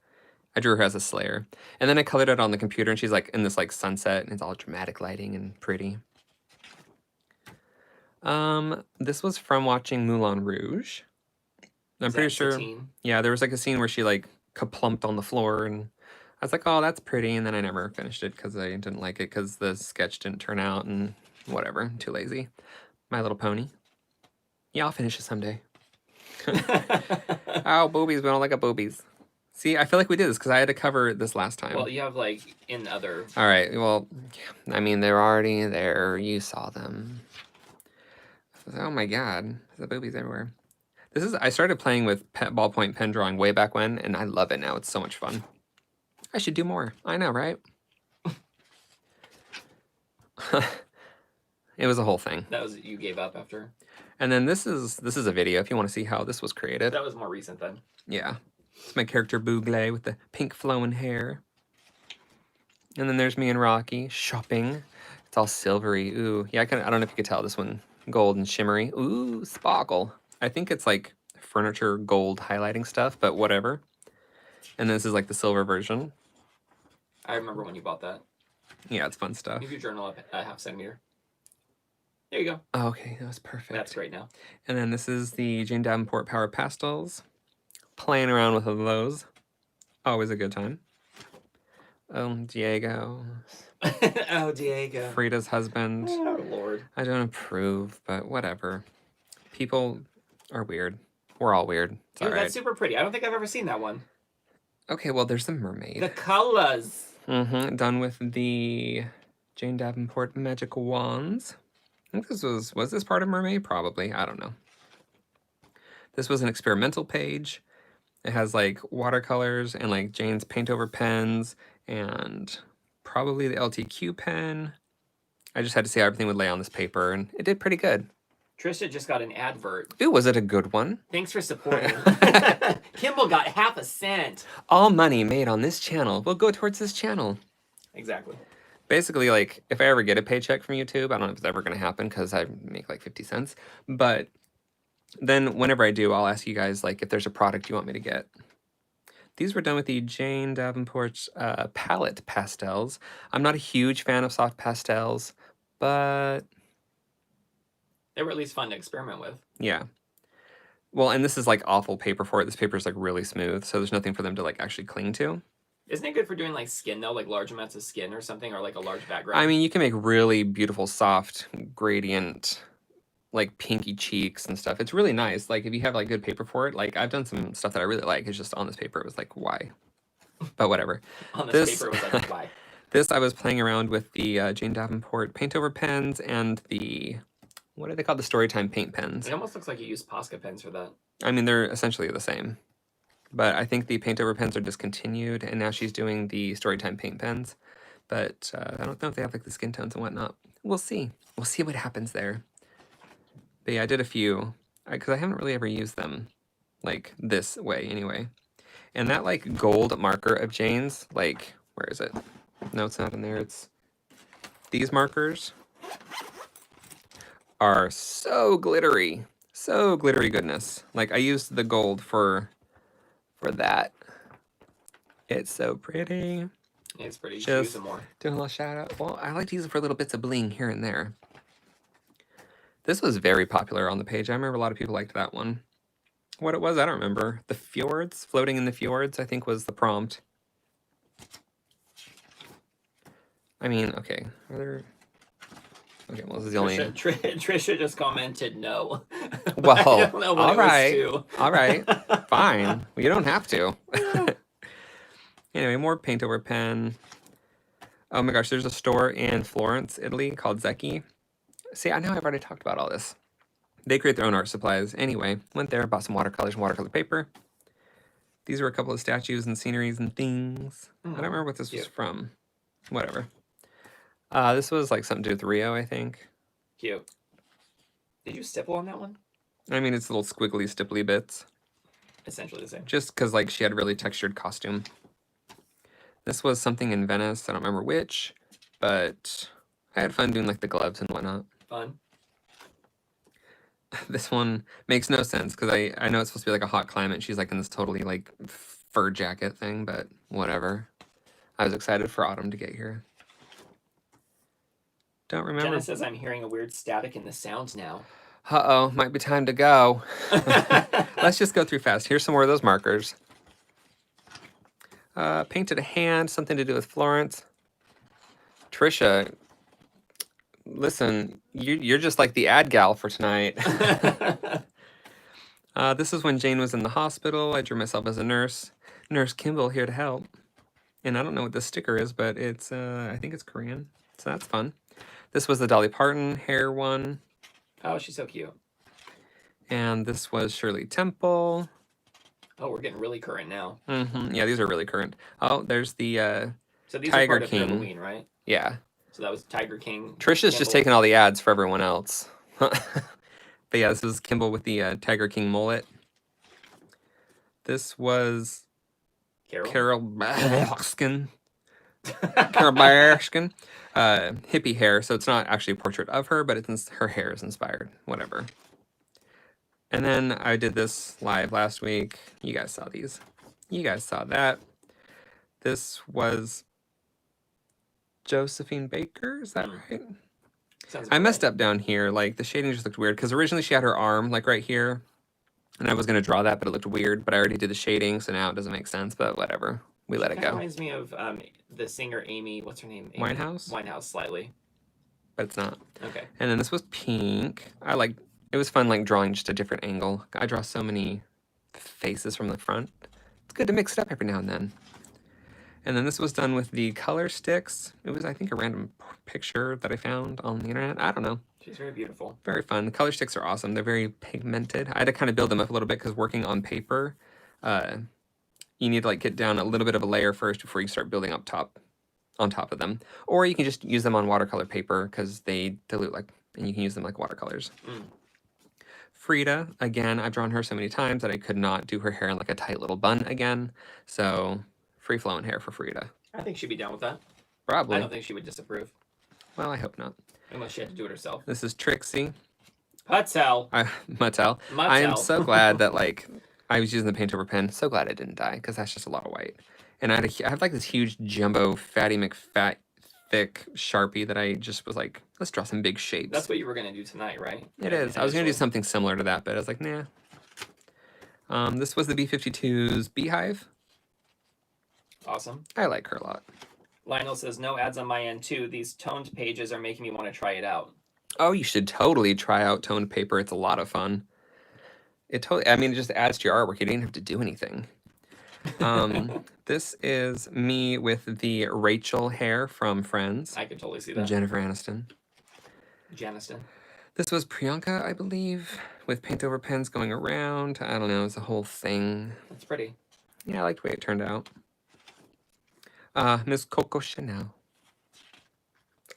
I drew her as a Slayer. And then I colored it on the computer and she's like in this like sunset and it's all dramatic lighting and pretty. This was from watching Moulin Rouge. I'm pretty sure. Yeah, there was like a scene where she like kaplumped on the floor and I was like, oh, that's pretty. And then I never finished it because I didn't like it because the sketch didn't turn out and whatever. I'm too lazy. My Little Pony. Yeah, I'll finish it someday. Oh, boobies. We don't like boobies. See, I feel like we did this because I had to cover this last time. Well, you have like in other... All right. Well, I mean, they're already there. You saw them. Oh my God. There's boobies everywhere. I started playing with ballpoint pen drawing way back when, and I love it now. It's so much fun. I should do more. I know, right? It was a whole thing. That was you gave up after. And then this is a video if you want to see how this was created. That was more recent then. Yeah. It's my character Bouglé with the pink flowing hair. And then there's me and Rocky shopping. It's all silvery. Ooh. Yeah, I don't know if you could tell this one gold and shimmery. Ooh, sparkle. I think it's like furniture gold highlighting stuff, but whatever. And this is like the silver version. I remember when you bought that. Yeah, it's fun stuff. Move your journal up a half centimeter. There you go. Oh, okay, that was perfect. That's great now. And then this is the Jane Davenport Power Pastels. Playing around with those. Always a good time. Diego. Oh, Diego. Frida's husband. Oh, Lord. I don't approve, but whatever. People are weird. We're all weird. It's Ooh, all right. that's super pretty. I don't think I've ever seen that one. Okay, well, there's the mermaid. The colors. Done with the Jane Davenport magic wands. I think this was this part of Mermaid? Probably. I don't know. This was an experimental page. It has like watercolors and like Jane's paint over pens and probably the LTQ pen. I just had to see how everything would lay on this paper, and it did pretty good. Trisha just got an advert. Ooh, was it a good one? Thanks for supporting. Kimball got 50 cents. All money made on this channel will go towards this channel. Exactly. Basically, like, if I ever get a paycheck from YouTube, I don't know if it's ever going to happen because I make like 50 cents. But then whenever I do, I'll ask you guys, like, if there's a product you want me to get. These were done with the Jane Davenport palette pastels. I'm not a huge fan of soft pastels, but They were at least fun to experiment with. yeah. Well, and this is like awful paper for it. This paper is like really smooth, so there's nothing for them to like actually cling to. Isn't it good for doing like skin though, like large amounts of skin or something, or like a large background? I mean, you can make really beautiful, soft, gradient, like pinky cheeks and stuff. It's really nice. Like if you have like good paper for it, like I've done some stuff that I really like. It's just on this paper, it was like, why? But whatever. On this paper, it was like, why? This, I was playing around with the Jane Davenport paint over pens and the, what are they called? The Storytime paint pens. It almost looks like you used Posca pens for that. I mean, they're essentially the same. But I think the paint over pens are discontinued, and now she's doing the Storytime paint pens. But I don't know if they have like the skin tones and whatnot. We'll see. We'll see what happens there. But yeah, I did a few, because I haven't really ever used them like this way anyway. And that like gold marker of Jane's, like, where is it? No, it's not in there. It's these markers are so glittery. So glittery goodness. Like I used the gold for that. It's so pretty. It's pretty. You should Just use them more. doing a little shout out. Well, I like to use it for little bits of bling here and there. This was very popular on the page. I remember a lot of people liked that one. What it was, I don't remember. The fjords, floating in the fjords, I think was the prompt. I mean, okay. Are there... Okay, well, this is the only... Trisha just commented no. Well, I don't know what all right. it was All right. Fine. Well, you don't have to. Anyway, more paint over pen. Oh my gosh, there's a store in Florence, Italy called Zecchi. See, I know I've already talked about all this. They create their own art supplies. Anyway, went there, bought some watercolors and watercolor paper. These were a couple of statues and sceneries and things. I don't remember what this was from. Whatever. This was like something to do with Rio, I think. Cute. Did you stipple on that one? I mean, it's little squiggly, stipply bits. Essentially the same. Just because like she had a really textured costume. This was something in Venice. I don't remember which, but I had fun doing like the gloves and whatnot. Fun. This one makes no sense because I know it's supposed to be like a hot climate. She's like in this totally like fur jacket thing, but whatever. I was excited for autumn to get here. Don't remember. Jenna says I'm hearing a weird static in the sounds now. Uh-oh, might be time to go. Let's just go through fast. Here's some more of those markers. Painted a hand, something to do with Florence. Trisha, listen, you're just like the ad gal for tonight. This is when Jane was in the hospital. I drew myself as a nurse. Nurse Kimball here to help. And I don't know what this sticker is, but it's, I think it's Korean. So that's fun. This was the Dolly Parton hair one. Oh, she's so cute. And this was Shirley Temple. Oh, we're getting really current now. Yeah, these are really current. Oh, there's the So these Tiger are part King. of Halloween, right? Yeah. So that was Tiger King. Trisha's just taking all the ads for everyone else. But yeah, this is Kimball with the Tiger King mullet. This was Carol Baskin. Carol Baskin. Hippie hair, so it's not actually a portrait of her, but it's her hair is inspired. Whatever. And then I did this live last week. You guys saw these. You guys saw that. This was Josephine Baker, is that right? I messed up down here. Like, the shading just looked weird, because originally she had her arm, like, right here. And I was going to draw that, but it looked weird. But I already did the shading, so now it doesn't make sense, but whatever. we let it Kinda go. Reminds me of the singer Amy. What's her name? Amy? Winehouse? Winehouse, slightly. But it's not. Okay. And then this was pink. It was fun like drawing just a different angle. I draw so many faces from the front. It's good to mix it up every now and then. And then this was done with the color sticks. It was, I think, a random picture that I found on the internet. I don't know. She's very beautiful. Very fun. The color sticks are awesome. They're very pigmented. I had to kind of build them up a little bit because working on paper, you need to like get down a little bit of a layer first before you start building on top of them. Or you can just use them on watercolor paper because they dilute and you can use them like watercolors. Frida, again, I've drawn her so many times that I could not do her hair in like a tight little bun again. So free-flowing hair for Frida. I think she'd be down with that. Probably. I don't think she would disapprove. Well, I hope not. Unless she had to do it herself. This is Trixie. Mattel. Mattel. I am so glad that I was using the paint over pen. So glad I didn't die because that's just a lot of white. And I have like this huge jumbo Fatty McFat thick Sharpie that I just was like, let's draw some big shapes. That's what you were going to do tonight, right? It is. I was going to do something similar to that, but I was like, nah. This was the B-52's Beehive. Awesome. I like her a lot. Lionel says, no ads on my end, too. These toned pages are making me want to try it out. Oh, you should totally try out toned paper. It's a lot of fun. It just adds to your artwork. You didn't have to do anything. This is me with the Rachel hair from Friends. I could totally see that. Jennifer Aniston. Janiston. This was Priyanka, I believe, with paint over pens going around. I don't know. It's a whole thing. That's pretty. Yeah, I liked the way it turned out. Miss Coco Chanel.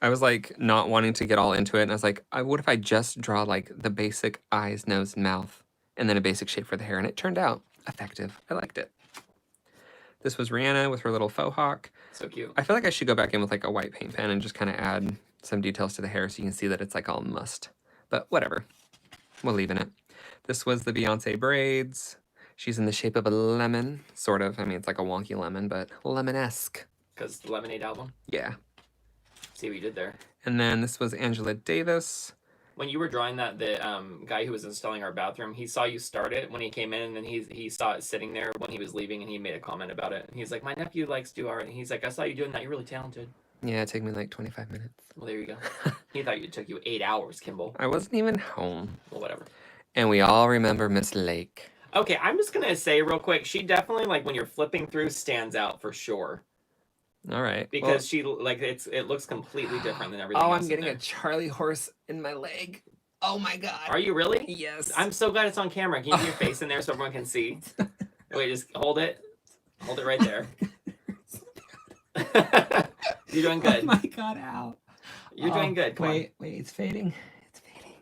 I was like not wanting to get all into it, and I was like, what if I just draw like the basic eyes, nose, and mouth, and then a basic shape for the hair, and it turned out effective. I liked it. This was Rihanna with her little faux hawk. So cute. I feel like I should go back in with like a white paint pen and just kind of add some details to the hair so you can see that it's like all mussed. But whatever. We'll leave it. This was the Beyonce braids. She's in the shape of a lemon, sort of. I mean, it's like a wonky lemon, but lemon-esque. Because the Lemonade album? Yeah. See what you did there. And then this was Angela Davis. When you were drawing that, the guy who was installing our bathroom, he saw you start it when he came in, and then he saw it sitting there when he was leaving, and he made a comment about it. He's like, my nephew likes to do art, and he's like, I saw you doing that. You're really talented. Yeah, it took me like 25 minutes. Well, there you go. He thought it took you 8 hours, Kimball. I wasn't even home. Well, whatever. And we all remember Miss Lake. Okay, I'm just going to say real quick, she definitely, like, when you're flipping through, stands out for sure. All right. Because she, like, it looks completely different than everything else. Oh, I'm getting a Charlie horse in my leg. Oh my God. Are you really? Yes. I'm so glad it's on camera. Can you put your face in there so everyone can see? Wait, just hold it. Hold it right there. You're doing good. Oh my God, ow. You're doing good. Come on. Wait, it's fading. It's fading.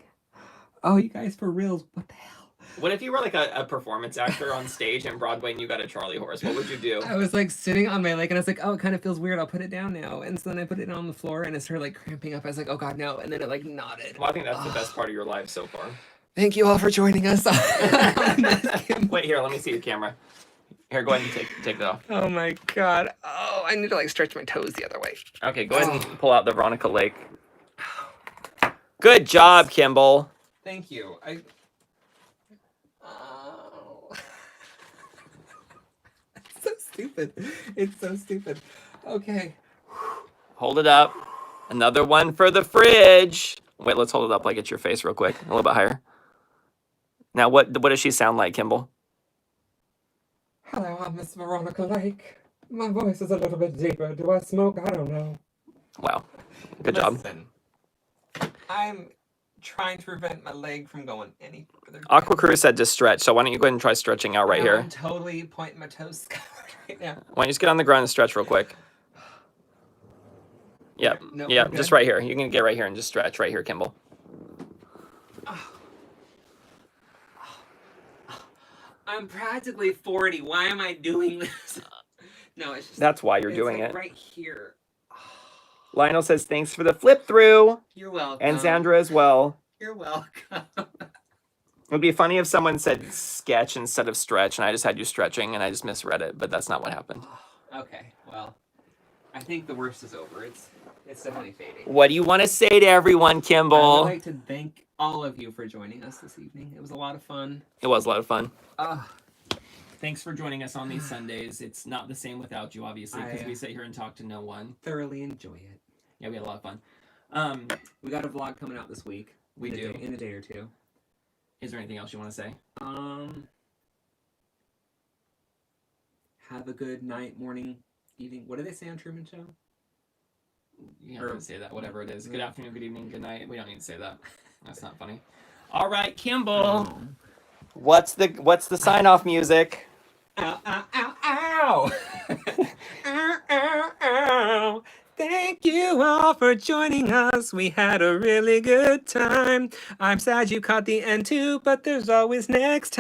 Oh, you guys, for reals, what the hell? What if you were like a performance actor on stage in Broadway and you got a Charlie horse? What would you do? I was like sitting on my leg and I was like, oh, it kind of feels weird. I'll put it down now. And so then I put it on the floor and it started like cramping up. I was like, oh God, no. And then it like nodded. Well, I think that's the best part of your life so far. Thank you all for joining us. Wait, here, let me see your camera. Here, go ahead and take it off. Oh my God. Oh, I need to like stretch my toes the other way. Okay, go ahead and pull out the Veronica Lake. Good job, Kimball. Thank you. It's so stupid. It's so stupid. Okay. Hold it up. Another one for the fridge. Wait, let's hold it up like it's your face real quick. A little bit higher. Now, what does she sound like, Kimball? Hello, I'm Miss Veronica Lake. My voice is a little bit deeper. Do I smoke? I don't know. Wow. Good job. I'm trying to prevent my leg from going any further. Aqua Crew said to stretch, so why don't you go ahead and try stretching out right here? I'm totally pointing my toes skyward right now. Why don't you just get on the ground and stretch real quick? Yep. No, Yeah, we're just good. right here. You can get right here and just stretch right here, Kimball. I'm practically 40. Why am I doing this? No, it's just... That's why you're doing like it. right here. Lionel says thanks for the flip through. You're welcome. And Sandra as well. You're welcome. It would be funny if someone said sketch instead of stretch, and I just had you stretching, and I just misread it, but that's not what happened. Okay, well, I think the worst is over. It's definitely fading. What do you want to say to everyone, I would Kimball? like to thank all of you for joining us this evening. It was a lot of fun. It was a lot of fun. Thanks for joining us on these Sundays. It's not the same without you, obviously, because I- we sit here and talk to no one. Thoroughly enjoy it. Yeah, we had a lot of fun. We got a vlog coming out this week. We do. In a day or two. Is there anything else you want to say? Have a good night, morning, evening. What do they say on Truman Show? You don't have to say that, whatever it is. Good afternoon, good evening, good night. We don't need to say that. That's not funny. All right, Kimball. What's the sign-off music? Ow, ow, ow, ow! Ow, ow, ow! Thank you all for joining us. We had a really good time. I'm sad you caught the end too, but there's always next time.